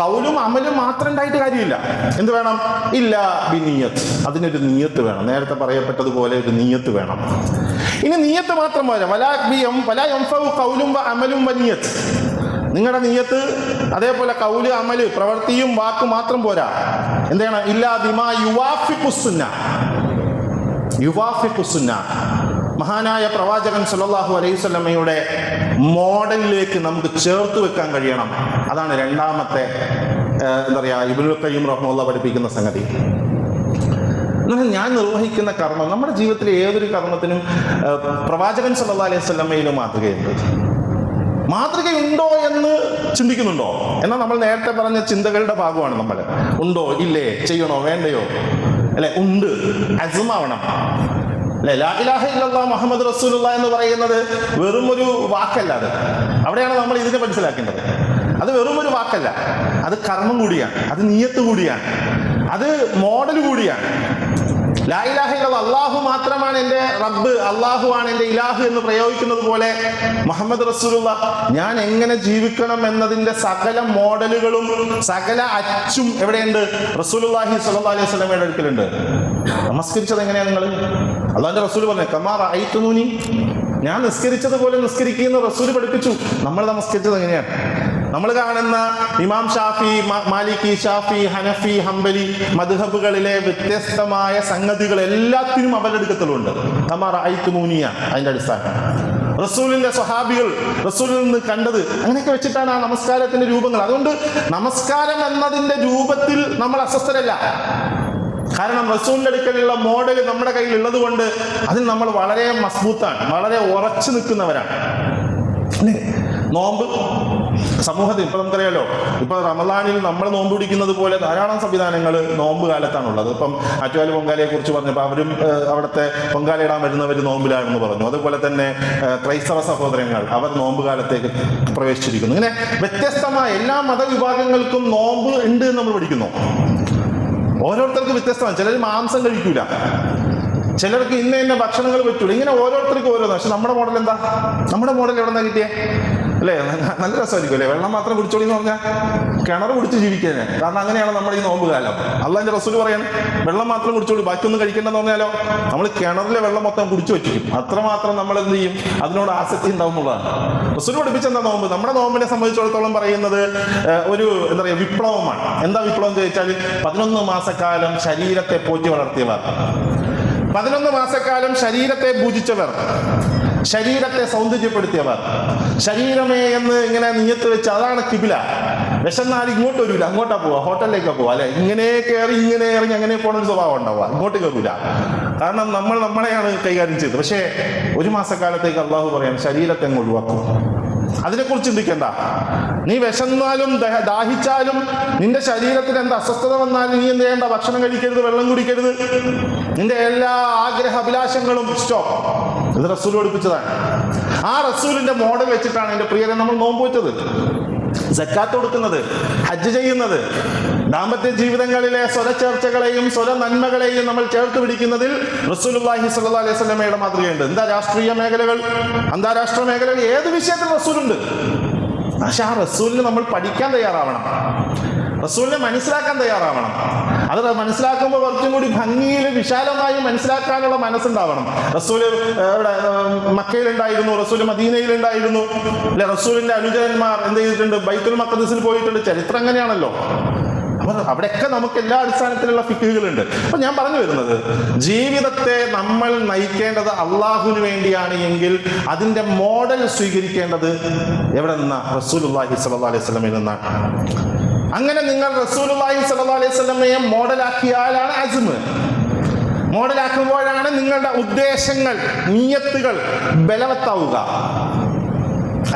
കൗലും അമലും മാത്രം ഉണ്ടായിട്ട് കാര്യമില്ല, എന്ത് വേണം, ഇല്ലാ ബി നിയ്യത്ത്, അതിനൊരു നിയ്യത്ത് വേണം. നേരത്തെ പറയപ്പെട്ടതുപോലെ ഒരു നിയ്യത്ത് വേണം. ഇനി നിയ്യത്ത് മാത്രം പോരാ, വലാ യൻഫഉ ഖൗലും വ അമലും വ നിയ്യത്ത്, നിങ്ങളുടെ നിയ്യത്ത് അതേപോലെ കൗല് അമല് പ്രവൃത്തിയും വാക്ക് മാത്രം പോരാ, എന്താണ്, ഇല്ലാ ബിമാ യുവാഫിഖു സുന്നഹ്, യുവാഫിഖു സുന്നഹ്, മഹാനായ പ്രവാചകൻ സല്ലല്ലാഹു അലൈഹി വസല്ലമയുടെ മോഡലിലേക്ക് നമുക്ക് ചേർത്ത് വെക്കാൻ കഴിയണം. അതാണ് രണ്ടാമത്തെ എന്താ പറയാ ഇബ്നുൽ ഖയ്യിം റഹിമഹുല്ലാഹ് പഠിപ്പിക്കുന്ന സംഗതി. ഞാൻ നിർവഹിക്കുന്ന കർമ്മം, നമ്മുടെ ജീവിതത്തിലെ ഏതൊരു കർമ്മത്തിനും പ്രവാചകൻ സല്ലല്ലാഹു അലൈഹി വസല്ലമയിലും മാതൃകയുണ്ട്. മാതൃകയുണ്ടോ എന്ന് ചിന്തിക്കുന്നുണ്ടോ? എന്നാൽ നമ്മൾ നേരത്തെ പറഞ്ഞ ചിന്തകളുടെ ഭാഗമാണ് നമ്മൾ. ഉണ്ടോ, ഇല്ലേ, ചെയ്യണോ, വേണ്ടയോ, അല്ലെ, ഉണ്ട്, അസ്മാവണം അല്ലെ. ലാ ഇലാഹ ഇല്ലല്ലാഹ് മുഹമ്മദ് റസൂലുള്ളാഹി എന്ന് പറയുന്നത് വെറും ഒരു വാക്കല്ല, അത് അവിടെയാണ് നമ്മൾ ഇതിനെ മനസ്സിലാക്കേണ്ടത്. അത് വെറും ഒരു വാക്കല്ല, അത് കർമ്മം കൂടിയാണ്, അത് നിയ്യത്ത് കൂടിയാണ്, അത് മോഡൽ കൂടിയാണ്. ലാ ഇലാഹ ഇല്ലല്ലാഹ്, അല്ലാഹു മാത്രമാണ് എൻ്റെ റബ്ബ്, അല്ലാഹു ആണ് എൻ്റെ ഇലാഹ് എന്ന് പ്രയോഗിക്കുന്നത് പോലെ മുഹമ്മദ് റസൂലുള്ളാഹ് ഞാൻ എങ്ങനെ ജീവിക്കണം എന്നതിൻ്റെ സകല മോഡലുകളും സകല അച്ചും എവിടെയുണ്ട്? റസൂലുള്ളാഹി സ്വല്ലല്ലാഹു അലൈഹി വസല്ലമയുടെ അടുക്കലുണ്ട്. നമസ്കരിച്ചത് എങ്ങനെയാണ് നിങ്ങൾ? അല്ലാഹുവിൻ്റെ റസൂൽ പറഞ്ഞു, കമാ റഅയ്തുമൂനി, ഞാൻ നിസ്കരിച്ചതുപോലെ നിസ്കരിക്കുന്ന റസൂൽ പഠിപ്പിച്ചു. നമ്മൾ നമസ്കരിച്ചത് എങ്ങനെയാണ്? നമ്മൾ കാണുന്ന ഇമാം ഷാഫി, മാലിക്കി, ഷാഫി, ഹനഫി, ഹംബലി മദ്ഹബുകളിലെ വ്യത്യസ്തമായ സംഗതികൾ എല്ലാത്തിനും അവരെടുക്കത്തിലുണ്ട്. കമാ റഅയ്തുമൂനിയാണ് അതിന്റെ അടിസ്ഥാനം. റസൂലിന്റെ സ്വഹാബികൾ റസൂലിൽ നിന്ന് കണ്ടത്, അങ്ങനെയൊക്കെ വെച്ചിട്ടാണ് ആ നമസ്കാരത്തിന്റെ രൂപങ്ങൾ. അതുകൊണ്ട് നമസ്കാരം എന്നതിന്റെ രൂപത്തിൽ നമ്മൾ അസ്വസ്ഥരല്ല. കാരണം റസൂലിന്റെ അടുക്കലുള്ള മോഡൽ നമ്മുടെ കയ്യിൽ ഉള്ളത് കൊണ്ട് അതിൽ നമ്മൾ വളരെ മസ്ബൂത്താണ്, വളരെ ഉറച്ചു നിൽക്കുന്നവരാണ്. നോമ്പ് സമൂഹത്തിൽ ഇപ്പൊ നമുക്കറിയാലോ, ഇപ്പൊ റമദാനിൽ നമ്മൾ നോമ്പ് പിടിക്കുന്നത് പോലെ ധാരാളം സംവിധാനങ്ങൾ നോമ്പ് കാലത്താണുള്ളത്. ഇപ്പം ആറ്റുകാൽ പൊങ്കാലയെ കുറിച്ച് പറഞ്ഞപ്പോൾ അവരും അവിടുത്തെ പൊങ്കാലയിടാൻ വരുന്നവർ നോമ്പിലാണെന്ന് പറഞ്ഞു. അതുപോലെ തന്നെ ക്രൈസ്തവ സഹോദരങ്ങൾ അവർ നോമ്പ് കാലത്തേക്ക് പ്രവേശിച്ചിരിക്കുന്നു. ഇങ്ങനെ വ്യത്യസ്തമായ എല്ലാ മതവിഭാഗങ്ങൾക്കും നോമ്പ് ഉണ്ട് എന്ന് നമ്മൾ പഠിക്കുന്നു. ഓരോരുത്തർക്ക് വ്യത്യസ്തമാണ്. ചിലർ മാംസം കഴിക്കൂല, ചിലർക്ക് ഇന്ന ഭക്ഷണങ്ങൾ പറ്റൂല, ഇങ്ങനെ ഓരോരുത്തർക്കും ഓരോന്ന്. പക്ഷെ നമ്മുടെ മോഡൽ എന്താ? നമ്മുടെ മോഡൽ എവിടെ നിന്നാ കിട്ടിയേ? അല്ലേ, നല്ല രസമായിരിക്കും അല്ലേ? വെള്ളം മാത്രം കുടിച്ചോളി എന്ന് പറഞ്ഞാൽ കിണർ കുടിച്ച് ജീവിക്കാന്. കാരണം അങ്ങനെയാണ് നമ്മുടെ ഈ നോമ്പ് കാലം. അള്ളാഹിന്റെ റസൂൽ പറയാണ്, വെള്ളം മാത്രം കുടിച്ചോളി, ബാക്കിയൊന്നും കഴിക്കേണ്ടെന്ന് പറഞ്ഞാലോ നമ്മൾ കിണറിലെ വെള്ളം മൊത്തം കുടിച്ചു വെച്ചിരിക്കും. അത്രമാത്രം നമ്മൾ എന്ത് ചെയ്യും? അതിനോട് ആസക്തി ഉണ്ടാവുന്നതാണ്. റസൂൽ പഠിപ്പിച്ചെന്താ നോമ്പ്? നമ്മുടെ നോമ്പിനെ സംബന്ധിച്ചിടത്തോളം പറയുന്നത് ഒരു എന്താ പറയുക വിപ്ലവമാണ്. എന്താ വിപ്ലവം എന്ന് ചോദിച്ചാൽ 11 മാസക്കാലം ശരീരത്തെ പോറ്റി വളർത്തിയവർ, 11 മാസക്കാലം ശരീരത്തെ പൂജിച്ചവർ, ശരീരത്തെ സൗന്ദര്യപ്പെടുത്തിയവർ, ശരീരമേ എന്ന് ഇങ്ങനെ നിയത്ത് വെച്ച് അതാണ് കിബില. വിശന്നാൽ ഇങ്ങോട്ട് വരില്ല, അങ്ങോട്ടാ പോവാ, ഹോട്ടലിലേക്കാ പോവാ അല്ലെ, ഇങ്ങനെ കയറി ഇങ്ങനെ ഇറങ്ങി അങ്ങനെ പോണ ഒരു സ്വഭാവം ഉണ്ടാവുക. ഇങ്ങോട്ട് കയറൂല, കാരണം നമ്മൾ നമ്മളെയാണ് കൈകാര്യം ചെയ്തത്. പക്ഷേ 1 മാസക്കാലത്തേക്ക് അള്ളാഹു പറയാൻ ശരീരത്തെ അങ്ങ് ഒഴിവാക്കും. അതിനെക്കുറിച്ച് ചിന്തിക്കണ്ട. നീ വിശന്നാലും ദാഹിച്ചാലും നിന്റെ ശരീരത്തിന് എന്താ അസ്വസ്ഥത വന്നാലും നീ എന്ത് ചെയ്യേണ്ട? ഭക്ഷണം കഴിക്കരുത്, വെള്ളം കുടിക്കരുത്, നിന്റെ എല്ലാ ആഗ്രഹ അഭിലാഷങ്ങളും സ്റ്റോപ്പ്. ഇത് റസൂൽ പഠിപ്പിച്ചതാണ്. ആ റസൂലിന്റെ മോഡൽ വെച്ചിട്ടാണ് എന്റെ പ്രിയരെ നമ്മൾ നോമ്പ് വെച്ചത്, സക്കാത്ത് കൊടുക്കുന്നത്, ഹജ്ജ് ചെയ്യുന്നത്. ദാമ്പത്യ ജീവിതങ്ങളിലെ സ്വരച്ചേർച്ചകളെയും സ്വര നന്മകളെയും നമ്മൾ ചേർത്ത് പിടിക്കുന്നതിൽ റസൂലുള്ളാഹി സ്വല്ലല്ലാഹു അലൈഹി വസല്ലമയുടെ മാതൃകയുണ്ട്. എന്താ രാഷ്ട്രീയ മേഖലകൾ, അന്താരാഷ്ട്ര മേഖലകൾ, ഏത് വിഷയത്തിൽ റസൂലുണ്ട്. പക്ഷെ ആ റസൂലിന് നമ്മൾ പഠിക്കാൻ തയ്യാറാവണം, റസൂലിനെ മനസ്സിലാക്കാൻ തയ്യാറാവണം. അത് മനസ്സിലാക്കുമ്പോൾ കുറച്ചും കൂടി ഭംഗിയിൽ വിശാലമായി മനസ്സിലാക്കാനുള്ള മനസ്സുണ്ടാവണം. റസൂല് ഇവിടെ മക്കയിലുണ്ടായിരുന്നു, റസൂല് മദീനയിലുണ്ടായിരുന്നു അല്ലെ. റസൂലിന്റെ അനുചരന്മാർ എന്ത് ചെയ്തിട്ടുണ്ട്? ബൈത്തുൽ മഖ്ദിസിൽ പോയിട്ടുണ്ട്. ചരിത്രം അങ്ങനെയാണല്ലോ. അപ്പോൾ അവിടെയൊക്കെ നമുക്ക് എല്ലാ അടിസ്ഥാനത്തിലുള്ള ഫിഖുകളുണ്ട്. അപ്പൊ ഞാൻ പറഞ്ഞു വരുന്നത്, ജീവിതത്തെ നമ്മൾ നയിക്കേണ്ടത് അള്ളാഹുവിന് വേണ്ടിയാണ് എങ്കിൽ അതിന്റെ മോഡൽ സ്വീകരിക്കേണ്ടത് എവിടെ നിന്നാ? റസൂലുള്ളാഹി സ്വല്ലല്ലാഹു അലൈഹി വസല്ലമയിൽ നിന്നാണ്. അങ്ങനെ നിങ്ങൾ റസൂലുള്ളാഹി സ്വല്ലല്ലാഹു അലൈഹി വസല്ലമയെ മോഡലാക്കിയാലാണ് അസ്മ്. മോഡലാക്കുമ്പോഴാണ് നിങ്ങളുടെ ഉദ്ദേശങ്ങൾ, നിയ്യത്തുകൾ ബലവത്താവുക.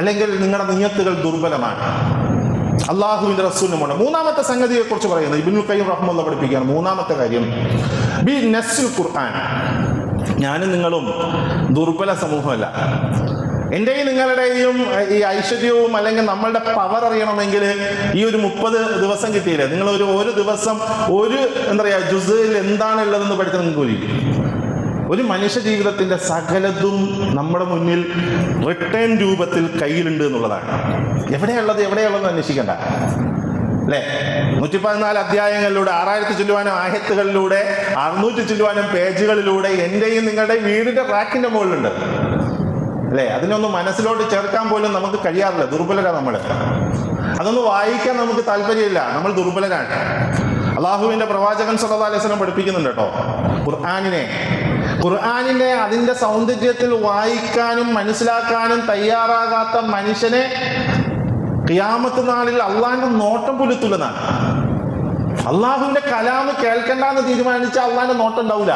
അല്ലെങ്കിൽ നിങ്ങളുടെ നിയ്യത്തുകൾ ദുർബലമാണ്. അള്ളാഹുവിന്റെ റസൂലിനുമാണ്. മൂന്നാമത്തെ സംഗതിയെ കുറിച്ച് പറയുന്നത് ഇബ്നുൽ ഖയ്യിം റഹ്മത്തുള്ളാഹി പഠിപ്പിക്കുകയാണ്. മൂന്നാമത്തെ കാര്യം ബി നസ്ൽ ഖുർആൻ. ഞാനും നിങ്ങളും ദുർബല സമൂഹമല്ല. എന്റെയും നിങ്ങളുടെയും ഈ ഐശ്വര്യവും അല്ലെങ്കിൽ നമ്മളുടെ പവർ അറിയണമെങ്കിൽ ഈ ഒരു 30 ദിവസം കിട്ടിയില്ലേ, നിങ്ങൾ ഒരു ദിവസം ഒരു എന്താ പറയാ ജുസിൽ എന്താണുള്ളതെന്ന് പഠിച്ചാൽ നിങ്ങൾക്ക് ഒരിക്കും. ഒരു മനുഷ്യ ജീവിതത്തിന്റെ സകലതും നമ്മുടെ മുന്നിൽ റിട്ടേൺ രൂപത്തിൽ കയ്യിലുണ്ട് എന്നുള്ളതാണ്. എവിടെയുള്ളത് അന്വേഷിക്കണ്ട അല്ലെ? 114 അധ്യായങ്ങളിലൂടെ 6000 ചില്ലുവാനും ആയത്തുകളിലൂടെ 600 ചില്ലുവാനും പേജുകളിലൂടെ എന്റെയും നിങ്ങളുടെയും വീടിന്റെ റാക്കിന്റെ മുകളിലുണ്ട് അല്ലെ? അതിനൊന്നും മനസ്സിലോട്ട് ചേർക്കാൻ പോലും നമുക്ക് കഴിയാറില്ല. ദുർബലരാണ് നമ്മൾ. അതൊന്നും വായിക്കാൻ നമുക്ക് താല്പര്യമില്ല. നമ്മൾ ദുർബലരാണ്. അള്ളാഹുവിന്റെ പ്രവാചകൻ സല്ലല്ലാഹു അലൈഹി വസല്ലം പഠിപ്പിക്കുന്നുണ്ട് കേട്ടോ ഖുർആനിനെ അതിന്റെ സൗന്ദര്യത്തിൽ വായിക്കാനും മനസ്സിലാക്കാനും തയ്യാറാകാത്ത മനുഷ്യനെ ഖിയാമത്ത് നാളിൽ അള്ളാഹിന്റെ നോട്ടം പുലുത്തുള്ളതാണ്. അള്ളാഹുവിന്റെ കലാമ് കേൾക്കണ്ടെന്ന് തീരുമാനിച്ച അള്ളാഹിന്റെ നോട്ടം ഉണ്ടാവില്ല.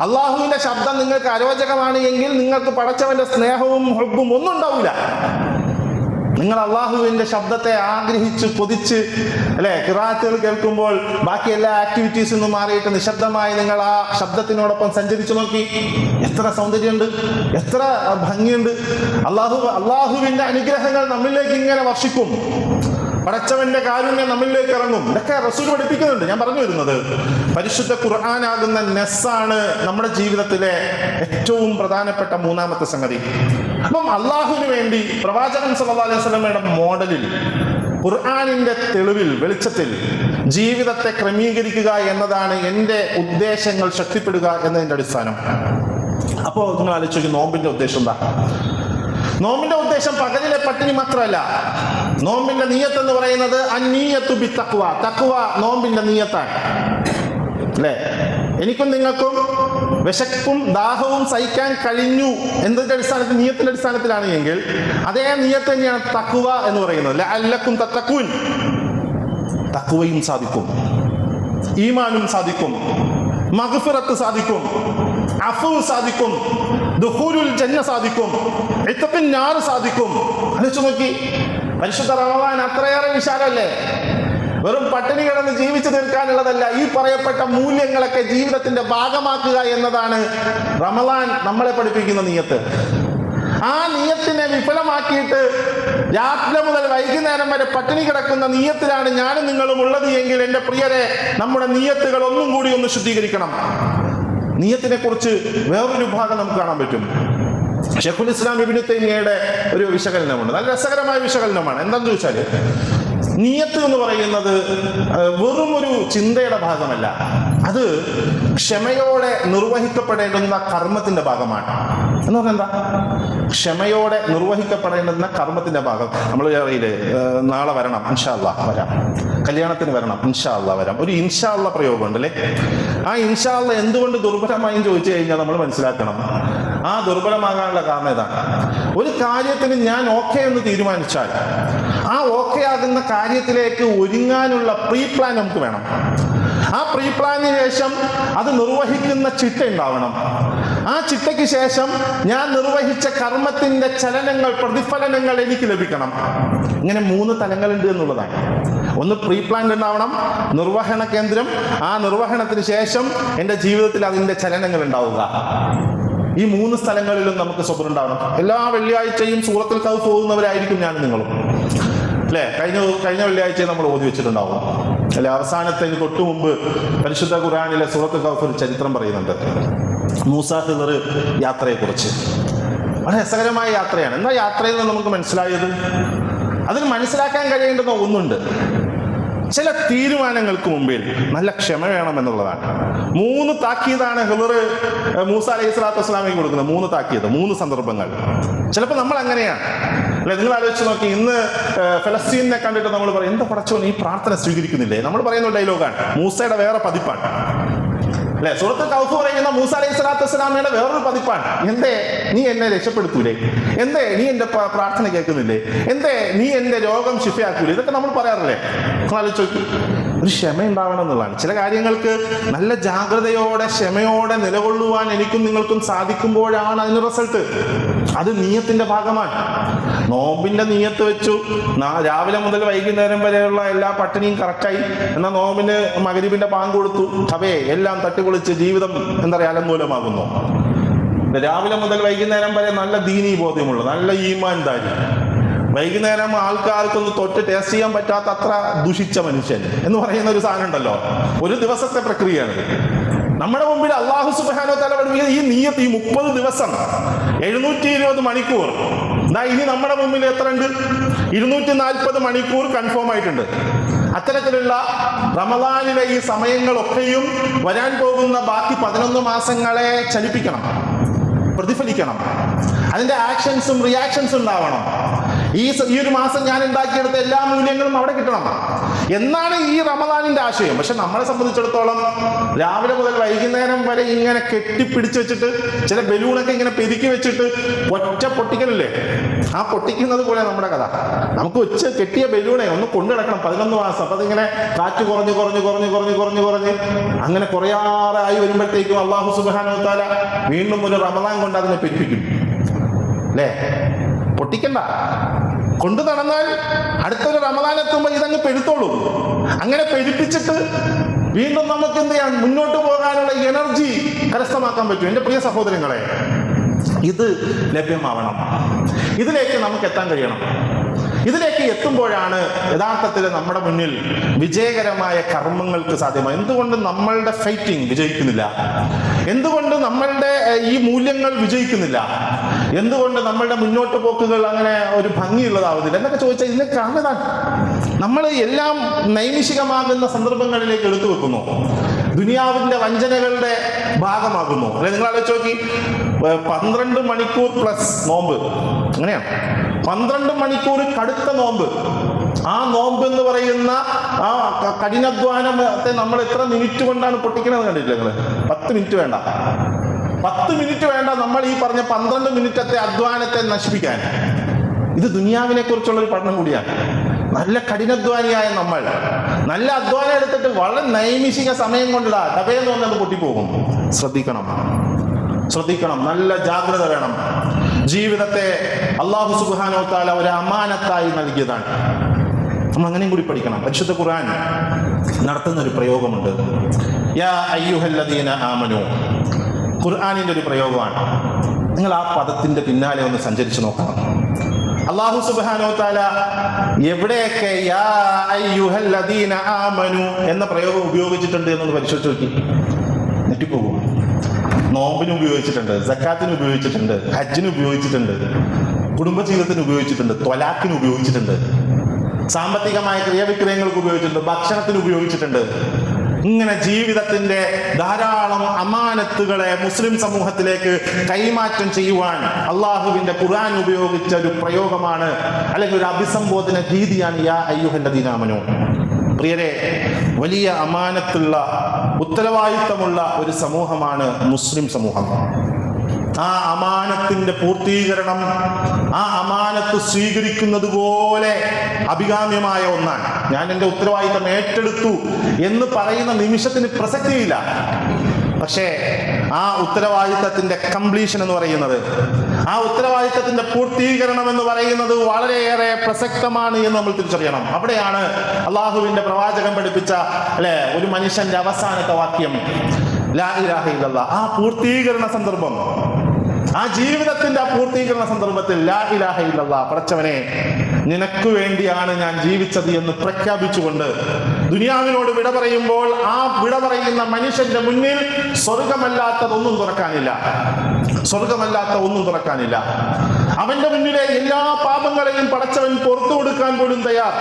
അള്ളാഹുവിന്റെ ശബ്ദം നിങ്ങൾക്ക് അരോചകമാണ് എങ്കിൽ നിങ്ങൾക്ക് പടച്ചവന്റെ സ്നേഹവും ഹുബ്ബും ഒന്നും ഉണ്ടാവില്ല. നിങ്ങൾ അള്ളാഹുവിന്റെ ശബ്ദത്തെ ആഗ്രഹിച്ച് കൊതിച്ച് അല്ലെ ഖിറാഅത്തുകൾ കേൾക്കുമ്പോൾ ബാക്കി എല്ലാ ആക്ടിവിറ്റീസിൽ നിന്നും മാറിയിട്ട് നിശബ്ദമായി നിങ്ങൾ ആ ശബ്ദത്തിനോടൊപ്പം സഞ്ചരിച്ചു നോക്കി. എത്ര സൗന്ദര്യമുണ്ട്, എത്ര ഭംഗിയുണ്ട്. അള്ളാഹുവിന്റെ അനുഗ്രഹങ്ങൾ നമ്മിലേക്ക് ഇങ്ങനെ വർഷിക്കും. പടച്ചവന്റെ കാരുണ്യം നമ്മളിലേക്ക് ഇറങ്ങും. ഇതൊക്കെ റസൂൽ പഠിപ്പിക്കുന്നുണ്ട്. ഞാൻ പറഞ്ഞു വരുന്നത്, പരിശുദ്ധ ഖുർആനാകുന്ന നെസ്സാണ് നമ്മുടെ ജീവിതത്തിലെ ഏറ്റവും പ്രധാനപ്പെട്ട മൂന്നാമത്തെ സംഗതി. അപ്പം അള്ളാഹുവിന് വേണ്ടി പ്രവാചകൻ സല്ലല്ലാഹു അലൈഹി വസല്ലമയുടെ മോഡലിൽ, ഖുർആനിന്റെ തെളിവിൽ, വെളിച്ചത്തിൽ ജീവിതത്തെ ക്രമീകരിക്കുക എന്നതാണ് എൻ്റെ ഉദ്ദേശങ്ങൾ ശക്തിപ്പെടുക എന്നതിൻ്റെ അടിസ്ഥാനം. അപ്പോൾ നിങ്ങൾ ആലോചിച്ചു, നോമ്പിന്റെ ഉദ്ദേശം എന്താ? നോമ്പിന്റെ ഉദ്ദേശം പകലിലെ പട്ടിണി മാത്രമല്ല. നോമ്പിന്റെ നിയ്യത്ത് എന്ന് പറയുന്നത് അന്നീയത്തു ബി തഖ്വ. തഖ്വ നോമ്പിന്റെ നിയ്യത്താണ് അല്ലേ? എനിക്കും നിങ്ങൾക്കും വിശപ്പും ദാഹവും സഹിക്കാൻ കഴിഞ്ഞു എന്നതിന്റെ അടിസ്ഥാനത്തിൽ, നിയ്യത്തിന്റെ അടിസ്ഥാനത്തിലാണ് എങ്കിൽ അതേ നിയ്യത്ത് തന്നെയാണ് തഖ്വ എന്ന് പറയുന്നത്. ലഅല്ലക്കും തത്തഖൂൻ. തഖ്വയും സാധിക്കും, ഈമാനും സാധിക്കും, മഗ്ഫിറത്ത് സാധിക്കും, അഫ്വ് സാധിക്കും, ദുഖൂലുൽ ജന്ന സാധിക്കും, ഇത്ഖിൻ നാർ സാധിക്കും. ആലോചിച്ച് നോക്കി, പരിശുദ്ധ റമളാൻ അത്രയേറെ വിശാലല്ലേ? വെറും പട്ടിണി കിടന്ന് ജീവിച്ചു തീർക്കാനുള്ളതല്ല. ഈ പറയപ്പെട്ട മൂല്യങ്ങളൊക്കെ ജീവിതത്തിന്റെ ഭാഗമാക്കുക എന്നതാണ് റമളാൻ നമ്മളെ പഠിപ്പിക്കുന്ന നിയ്യത്ത്. ആ നിയ്യത്തിനെ വിഫലമാക്കിയിട്ട് രാത്രി മുതൽ വൈകുന്നേരം വരെ പട്ടിണി കിടക്കുന്ന നിയ്യത്തിലാണ് ഞാനും നിങ്ങളും ഉള്ളത് എങ്കിൽ എൻ്റെ പ്രിയരെ, നമ്മുടെ നിയ്യത്തുകൾ ഒന്നും കൂടി ഒന്ന് ശുദ്ധീകരിക്കണം. നിയ്യത്തിനെ കുറിച്ച് വേറൊരു ഭാഗം നമുക്ക് കാണാൻ പറ്റും. ശൈഖുൽ ഇസ്ലാം ഇബ്നു തൈമിയ്യയുടെ ഒരു വിശകലനമുണ്ട്. നല്ല രസകരമായ വിശകലനമാണ്. എന്താണെന്ന് ചോദിച്ചാൽ, നിയ്യത്ത് എന്ന് പറയുന്നത് വെറും ഒരു ചിന്തയുടെ ഭാഗമല്ല, അത് ക്ഷമയോടെ നിർവഹിക്കപ്പെടേണ്ടുന്ന കർമ്മത്തിന്റെ ഭാഗമാണ്. എന്ന് പറഞ്ഞാൽ എന്താ? ക്ഷമയോടെ നിർവഹിക്കപ്പെടേണ്ടുന്ന കർമ്മത്തിന്റെ ഭാഗം. നമ്മൾ അറിയില്ലേ, നാളെ വരണം, ഇൻഷാ അല്ലാഹ് വരാം, കല്യാണത്തിന് വരണം, ഇൻഷാ അല്ലാഹ് വരാം. ഒരു ഇൻഷാ അല്ലാഹ് പ്രയോഗം ഉണ്ടല്ലേ? ആ ഇൻഷാ അല്ലാഹ് എന്തുകൊണ്ട് ദുർബലമായും ചോദിച്ചു കഴിഞ്ഞാൽ നമ്മൾ മനസ്സിലാക്കണം, ആ ദുർബലമാകാനുള്ള കാരണം ഇതാണ്. ഒരു കാര്യത്തിന് ഞാൻ ഓക്കെ എന്ന് തീരുമാനിച്ചാൽ ആ ഓക്കെ ആകുന്ന കാര്യത്തിലേക്ക് ഒരുങ്ങാനുള്ള പ്രീ പ്ലാൻ നമുക്ക് വേണം. ആ പ്രീ പ്ലാനിന് ശേഷം അത് നിർവഹിക്കുന്ന ചിട്ട ഉണ്ടാവണം. ആ ചിട്ടയ്ക്ക് ശേഷം ഞാൻ നിർവഹിച്ച കർമ്മത്തിന്റെ ചലനങ്ങൾ, പ്രതിഫലനങ്ങൾ എനിക്ക് ലഭിക്കണം. ഇങ്ങനെ 3 തലങ്ങളുണ്ട് എന്നുള്ളതാണ്. ഒന്ന് പ്രീ പ്ലാൻ ഉണ്ടാവണം, നിർവഹണ കേന്ദ്രം, ആ നിർവഹണത്തിന് ശേഷം എൻ്റെ ജീവിതത്തിൽ അതിൻ്റെ ചലനങ്ങൾ ഉണ്ടാവുക. ഈ 3 സ്ഥലങ്ങളിലും നമുക്ക് സബർ ഉണ്ടാവണം. എല്ലാ വെള്ളിയാഴ്ചയും സൂറത്തുൽ കഹ്ഫ് പോകുന്നവരായിരിക്കും ഞാൻ നിങ്ങളും അല്ലേ? കഴിഞ്ഞ വെള്ളിയാഴ്ച നമ്മൾ ഓതി വെച്ചിട്ടുണ്ടാവും അല്ലെ? അവസാനത്തിന് തൊട്ടു മുമ്പ് പരിശുദ്ധ ഖുർആനിലെ സൂറത്തുൽ കഹ്ഫ് ഒരു ചരിത്രം പറയുന്നുണ്ട്. മൂസാ ഖിദർ യാത്രയെക്കുറിച്ച്. വളരെ രസകരമായ യാത്രയാണ്. എന്താ യാത്രയിൽ നിന്ന് നമുക്ക് മനസ്സിലായത്? അതിന് മനസ്സിലാക്കാൻ കഴിയേണ്ടുന്ന ഒന്നുണ്ട്. ചില തീരുമാനങ്ങൾക്ക് മുമ്പിൽ നല്ല ക്ഷമ വേണം എന്നുള്ളതാണ്. 3 താക്കീതാണ് ഖിദർ മൂസ അലൈഹി സ്വലാത്തു വസ്സലാമിക്ക് കൊടുക്കുന്നത്. 3 താക്കീത്, 3 സന്ദർഭങ്ങൾ. ചിലപ്പോൾ നമ്മൾ അങ്ങനെയാണ്. അല്ലെ? നിങ്ങൾ ആലോചിച്ച് നോക്കി, ഇന്ന് ഫലസ്തീനെ കണ്ടിട്ട് നമ്മൾ പറയും, എന്താ പടച്ചോൻ ഈ പ്രാർത്ഥന സ്വീകരിക്കുന്നില്ലേ? നമ്മൾ പറയുന്ന ഡയലോഗാണ്, മൂസയുടെ വേറെ പതിപ്പാണ് അല്ലെ? സൂറത്തുൽ കൗഫ് പറയുന്ന മൂസ അലൈഹി സ്വലാത്തു വസ്സലാമയുടെ വേറൊരു പതിപ്പാണ്. എന്തേ നീ എന്നെ രക്ഷപ്പെടുത്തൂലേ? എന്തേ നീ എന്റെ പ്രാർത്ഥന കേൾക്കുന്നില്ലേ? എന്തേ നീ എന്റെ രോഗം ശിഫയാക്കൂലേ? ഇതൊക്കെ നമ്മൾ പറയാറില്ലേ? ആലോചിച്ച് നോക്കി. ഒരു ക്ഷമ ഉണ്ടാവണം എന്നുള്ളതാണ്. ചില കാര്യങ്ങൾക്ക് നല്ല ജാഗ്രതയോടെ ക്ഷമയോടെ നിലകൊള്ളുവാൻ എനിക്കും നിങ്ങൾക്കും സാധിക്കുമ്പോഴാണ് അതിന് റിസൾട്ട്. അത് നീയത്തിന്റെ ഭാഗമാണ്. നോമ്പിന്റെ നീയത്ത് വെച്ചു, രാവിലെ മുതൽ വൈകുന്നേരം വരെയുള്ള എല്ലാ പട്ടിണിയും കറക്റ്റായി, എന്നാൽ നോമ്പിന് മഗ്‌രിബിന്റെ ബാങ്ക് കൊടുത്തു, അവയെ എല്ലാം തട്ടിപ്പൊളിച്ച് ജീവിതം എന്താ പറയുക അലങ്കോലമാകുന്നു. രാവിലെ മുതൽ വൈകുന്നേരം വരെ നല്ല ദീനീ ബോധ്യമുള്ള നല്ല ഈമാൻദാരി, വൈകുന്നേരം ആൾക്കാർക്കൊന്ന് തൊട്ട് ടേസ്റ്റ് ചെയ്യാൻ പറ്റാത്ത അത്ര ദുഷിച്ച മനുഷ്യൻ എന്ന് പറയുന്ന ഒരു സാധനം ഉണ്ടല്ലോ. ഒരു ദിവസത്തെ പ്രക്രിയയാണ്. നമ്മുടെ മുമ്പിൽ അല്ലാഹു സുബ്ഹാനഹു വ തആല പഠിപ്പിക്കുന്ന ഈ നിയ്യത്ത്, ഈ 30 ദിവസം 720 മണിക്കൂർ, ഇനി നമ്മുടെ മുമ്പിൽ എത്ര ഉണ്ട്? 240 മണിക്കൂർ കൺഫേം ആയിട്ടുണ്ട്. അത്തരത്തിലുള്ള റമദാനിലെ ഈ സമയങ്ങളൊക്കെയും വരാൻ പോകുന്ന ബാക്കി 11 മാസങ്ങളെ ചലിപ്പിക്കണം, പ്രതിഫലിക്കണം. അതിന്റെ ആക്ഷൻസും റിയാക്ഷൻസും ഉണ്ടാവണം. ഈ ഒരു മാസം ഞാൻ ഉണ്ടാക്കിയെടുത്ത എല്ലാ മൂല്യങ്ങളും അവിടെ കിട്ടണം എന്നാണ് ഈ റമദാനിന്റെ ആശയം. പക്ഷെ നമ്മളെ സംബന്ധിച്ചിടത്തോളം രാവിലെ മുതൽ വൈകുന്നേരം വരെ ഇങ്ങനെ കെട്ടിപ്പിടിച്ച് വെച്ചിട്ട്, ചില ബലൂണൊക്കെ ഇങ്ങനെ പെരുക്കി വെച്ചിട്ട് ഒറ്റ പൊട്ടിക്കലില്ലേ, ആ പൊട്ടിക്കുന്നത് പോലെ നമ്മുടെ കഥ. നമുക്ക് വെച്ച് കെട്ടിയ ബലൂണെ ഒന്ന് കൊണ്ടു കിടക്കണം 11 മാസം. അപ്പൊ അതിങ്ങനെ കാറ്റ് കുറഞ്ഞ് കുറഞ്ഞ് കുറഞ്ഞ് കുറഞ്ഞ് കുറഞ്ഞ് കുറഞ്ഞ് അങ്ങനെ കുറയാറായി വരുമ്പോഴത്തേക്കും അല്ലാഹു സുബ്ഹാനഹു വ തആല വീണ്ടും ഒരു റമദാൻ കൊണ്ട് അതിനെ പെരുപ്പിക്കും അല്ലേ? പൊട്ടിക്കണ്ട, കൊണ്ടു നടന്നാൽ അടുത്തൊരു റമദാൻ എത്തുമ്പോൾ ഇതങ്ങ് പെരുത്തോളൂ. അങ്ങനെ പെരുപ്പിച്ചിട്ട് വീണ്ടും നമുക്ക് എന്ത് ചെയ്യാൻ, മുന്നോട്ട് പോകാനുള്ള എനർജി കരസ്ഥമാക്കാൻ പറ്റും. എൻ്റെ പ്രിയ സഹോദരങ്ങളെ, ഇത് ലഭ്യമാവണം. ഇതിലേക്ക് നമുക്ക് എത്താൻ കഴിയണം. ഇതിലേക്ക് എത്തുമ്പോഴാണ് യഥാർത്ഥത്തിൽ നമ്മുടെ മുന്നിൽ വിജയകരമായ കർമ്മങ്ങൾക്ക് സാധ്യമാണ്. എന്തുകൊണ്ട് നമ്മളുടെ ഫൈറ്റിംഗ് വിജയിക്കുന്നില്ല? എന്തുകൊണ്ട് നമ്മളുടെ ഈ മൂല്യങ്ങൾ വിജയിക്കുന്നില്ല? എന്തുകൊണ്ട് നമ്മളുടെ മുന്നോട്ട് പോക്കുകൾ അങ്ങനെ ഒരു ഭംഗിയുള്ളതാവുന്നില്ല എന്നൊക്കെ ചോദിച്ചാൽ ഇതിന് കാരണം നമ്മൾ എല്ലാം നൈമിഷികമാകുന്ന സന്ദർഭങ്ങളിലേക്ക് എടുത്തു വെക്കുന്നു, ദുനിയാവിന്റെ വഞ്ചനകളുടെ ഭാഗമാകുന്നു. അല്ലെ? നിങ്ങൾ ആലോചിച്ച് നോക്കി, 12 മണിക്കൂർ പ്ലസ് നോമ്പ്, അങ്ങനെയാണ് 12 മണിക്കൂർ കടുത്ത നോമ്പ്. ആ നോമ്പ് എന്ന് പറയുന്ന ആ കഠിനാധ്വാനത്തെ നമ്മൾ എത്ര മിനിറ്റ് കൊണ്ടാണ് പൊട്ടിക്കണമെന്ന് കണ്ടിട്ടില്ല നിങ്ങൾ? 10 മിനിറ്റ് വേണ്ട, 10 മിനിറ്റ് വേണ്ട നമ്മൾ ഈ പറഞ്ഞ 12 മിനിറ്റത്തെ അധ്വാനത്തെ നശിപ്പിക്കാൻ. ഇത് ദുനിയാവിനെ കുറിച്ചുള്ള ഒരു പഠനം കൂടിയാണ്. നല്ല കഠിനാധ്വാനിയായ നമ്മൾ നല്ല അധ്വാനം എടുത്തിട്ട് വളരെ നൈമിഷിക സമയം കൊണ്ടിടാ ഡബയെന്ന് പറഞ്ഞത് പൊട്ടിപ്പോകും. ശ്രദ്ധിക്കണം, ശ്രദ്ധിക്കണം, നല്ല ജാഗ്രത വേണം. ജീവിതത്തെ അല്ലാഹു സുബ്ഹാനഹു വ തആല ഒരു അമാനത്തായി നൽകിയതാണ്. നമ്മൾ അങ്ങനെയും കൂടി പഠിക്കണം. പരിശുദ്ധ ഖുർആൻ നടത്തുന്ന ഒരു പ്രയോഗമുണ്ട്, യാ അയ്യുഹല്ലദീന ആമനു. ഖുർആനിന്റെ ഒരു പ്രയോഗമാണ്. നിങ്ങൾ ആ പദത്തിന്റെ പിന്നാലെ ഒന്ന് സഞ്ചരിച്ചു നോക്കണം. അല്ലാഹു സുബ്ഹാനഹു വ തആല എവിടെയൊക്കെ യാ അയ്യുഹല്ലദീന ആമനു എന്ന പ്രയോഗം ഉപയോഗിച്ചിട്ടുണ്ട് എന്നൊന്ന് പരിശോധിച്ച് നോക്കി, നെറ്റിപ്പോകും. നോമ്പിന് ഉപയോഗിച്ചിട്ടുണ്ട്, സക്കാത്തിന് ഉപയോഗിച്ചിട്ടുണ്ട്, ഹജ്ജിന് ഉപയോഗിച്ചിട്ടുണ്ട്, കുടുംബജീവിതത്തിന് ഉപയോഗിച്ചിട്ടുണ്ട്, ത്വലാഖിന് ഉപയോഗിച്ചിട്ടുണ്ട്, സാമ്പത്തികമായ ക്രിയാവിക്രയങ്ങൾക്ക് ഉപയോഗിച്ചിട്ടുണ്ട്, ഭക്ഷണത്തിന് ഉപയോഗിച്ചിട്ടുണ്ട്. ഇങ്ങനെ ജീവിതത്തിന്റെ ധാരാളം അമാനത്തുകളെ മുസ്ലിം സമൂഹത്തിലേക്ക് കൈമാറ്റം ചെയ്യുവാൻ അള്ളാഹുവിന്റെ ഖുർആൻ ഉപയോഗിച്ച ഒരു പ്രയോഗമാണ്, അല്ലെങ്കിൽ ഒരു അഭിസംബോധന രീതിയാണ് യാ അയ്യുഹല്ലദീന ആമനു. പ്രിയരെ, വലിയ അമാനത്തുള്ള ഉത്തരവാദിത്തമുള്ള ഒരു സമൂഹമാണ് മുസ്ലിം സമൂഹം. ആ അമാനത്തിന്റെ പൂർത്തീകരണം, ആ അമാനത്ത് സ്വീകരിക്കുന്നത് പോലെ അഭികാമ്യമായ ഒന്നാണ്. ഞാൻ എൻ്റെ ഉത്തരവാദിത്തം ഏറ്റെടുത്തു എന്ന് പറയുന്ന നിമിഷത്തിന് പ്രസക്തിയില്ല. പക്ഷേ ആ ഉത്തരവാദിത്തത്തിന്റെ കംപ്ലീഷൻ എന്ന് പറയുന്നത്, ആ ഉത്തരവാദിത്തത്തിന്റെ പൂർത്തീകരണം എന്ന് പറയുന്നത് വളരെയേറെ പ്രസക്തമാണ് എന്ന് നമ്മൾ തിരിച്ചറിയണം. അവിടെയാണ് അള്ളാഹുവിന്റെ പ്രവാചകൻ പഠിപ്പിച്ച അല്ലെ ഒരു മനുഷ്യന്റെ അവസാനത്തെ വാക്യം ലാ ഇലാഹ ഇല്ലല്ലാഹ്. ആ പൂർത്തീകരണ സന്ദർഭം, ആ ജീവിതത്തിന്റെ ആ പൂർത്തീകരണ സന്ദർഭത്തിൽ ലാ ഇലാഹ ഇല്ലല്ലാഹ്, പടച്ചവനെ നിനക്ക് വേണ്ടിയാണ് ഞാൻ ജീവിച്ചത് എന്ന് പ്രഖ്യാപിച്ചുകൊണ്ട് ദുനിയാവിനോട് വിട പറയുമ്പോൾ ആ വിട പറയുന്ന മനുഷ്യന്റെ മുന്നിൽ സ്വർഗമല്ലാത്തതൊന്നും തുറക്കാനില്ല, സ്വർഗമല്ലാത്ത ഒന്നും തുറക്കാനില്ല. അവന്റെ മുന്നിലെ എല്ലാ പാപങ്ങളെയും പടച്ചവൻ പുറത്തു കൊടുക്കാൻ പോലും തയ്യാർ.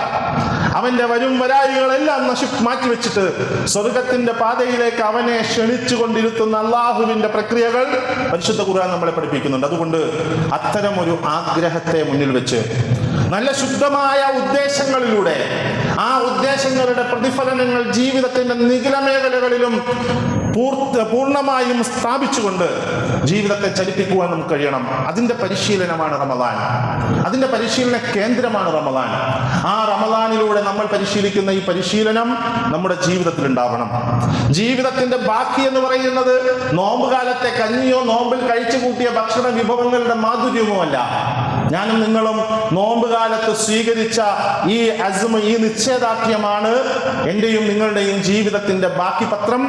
അവന്റെ വരും വരായികളെല്ലാം മാറ്റിവെച്ചിട്ട് സ്വർഗത്തിന്റെ പാതയിലേക്ക് അവനെ ക്ഷണിച്ചു കൊണ്ടിരുത്തുന്ന അള്ളാഹുവിന്റെ പ്രക്രിയകൾ പരിശുദ്ധ ഖുർആൻ നമ്മളെ പഠിപ്പിക്കുന്നുണ്ട്. അതുകൊണ്ട് അത്തരം ഒരു ആഗ്രഹത്തെ മുന്നിൽ വെച്ച് നല്ല ശുദ്ധമായ ഉദ്ദേശങ്ങളിലൂടെ ആ ഉദ്ദേശങ്ങളുടെ പ്രതിഫലനങ്ങൾ ജീവിതത്തിന്റെ നിഖില മേഖലകളിലും പൂർണ്ണമായും സ്ഥാപിച്ചുകൊണ്ട് ജീവിതത്തെ ചലിപ്പിക്കുവാൻ നമുക്ക് കഴിയണം. അതിന്റെ പരിശീലനമാണ് റമദാൻ. അതിന്റെ പരിശീലന കേന്ദ്രമാണ് റമദാൻ. ആ റമദാനിലൂടെ നമ്മൾ പരിശീലിക്കുന്ന ഈ പരിശീലനം നമ്മുടെ ജീവിതത്തിൽ ഉണ്ടാവണം. ജീവിതത്തിന്റെ ബാക്കി എന്ന് പറയുന്നത് നോമ്പ് കാലത്തെ കഞ്ഞിയോ നോമ്പിൽ കഴിച്ചു കൂട്ടിയ ഭക്ഷണ വിഭവങ്ങളുടെ മാധുര്യമോ അല്ല. ഞാനും നിങ്ങളും നോമ്പ് കാലത്ത് സ്വീകരിച്ച ഈ അസ്മ, ഈ നിശ്ചയദാർഢ്യമാണ് എന്റെയും നിങ്ങളുടെയും ജീവിതത്തിന്റെ ബാക്കി പത്രം.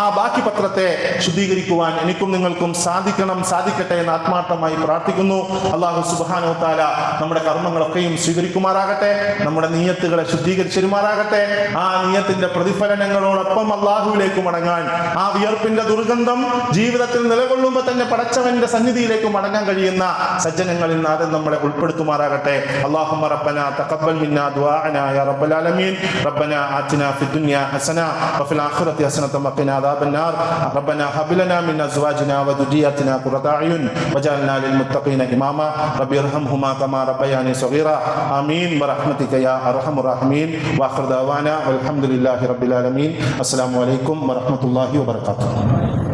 ആ ബാക്കി പത്രത്തെ ശുദ്ധീകരിക്കുവാൻ എനിക്കും നിങ്ങൾക്കും സാധിക്കട്ടെ എന്ന് ആത്മാർത്ഥമായി പ്രാർത്ഥിക്കുന്നു. അല്ലാഹു സുബ്ഹാനഹു വ തആല നമ്മുടെ കർമ്മങ്ങളൊക്കെയും സ്വീകരിക്കുമാറാകട്ടെ, നമ്മുടെ നിയ്യത്തുകളെ ശുദ്ധീകരിച്ചിരുമാറാകട്ടെ. ആ നിയ്യത്തിന്റെ പ്രതിഫലനങ്ങളോടൊപ്പം അല്ലാഹുവിലേക്ക് മടങ്ങാൻ, ആ വിയർപ്പിന്റെ ദുർഗന്ധം ജീവിതത്തിൽ നിലകൊള്ളുമ്പോൾ തന്നെ പടച്ചവന്റെ സന്നിധിയിലേക്ക് മടങ്ങാൻ കഴിയുന്ന സജ്ജനങ്ങളിൽ നാഥൻ നമ്മളെ ഉൾപ്പെടുത്തുമാറാകട്ടെ. അല്ലാഹുമ്മ റബ്ബനാ തഖബ്ബൽ മിന്നാ ദുആഅനാ യാ റബ്ബൽ ആലമീൻ. റബ്ബനാ ആതിനാ ഫിദ് ദുനിയാ ഹസന വഫിൽ ആഖിറതി ഹസനത വഖിനാ അദാബന്നാർ. റബ്ബനാ ഹബ് ലനാ മിൻ അസ്വാജിനാ വദുരിയതിനാ ഖുറത അയുൻ വജഅൽനാ ലിൽ മുത്തഖീന ഇമാമാ. റബ്ബി ഇർഹംഹുമാ കമാ റബ്ബയാനി സഗീറ. ആമീൻ ബിറഹ്മതിക യാ അർഹമർ റഹീമീൻ. വആഖിറു ദഅവാനാ വൽഹംദുലില്ലാഹി റബ്ബിൽ ആലമീൻ. അസ്സലാമു അലൈക്കും വറഹ്മത്തുള്ളാഹി വബറകാതുഹു.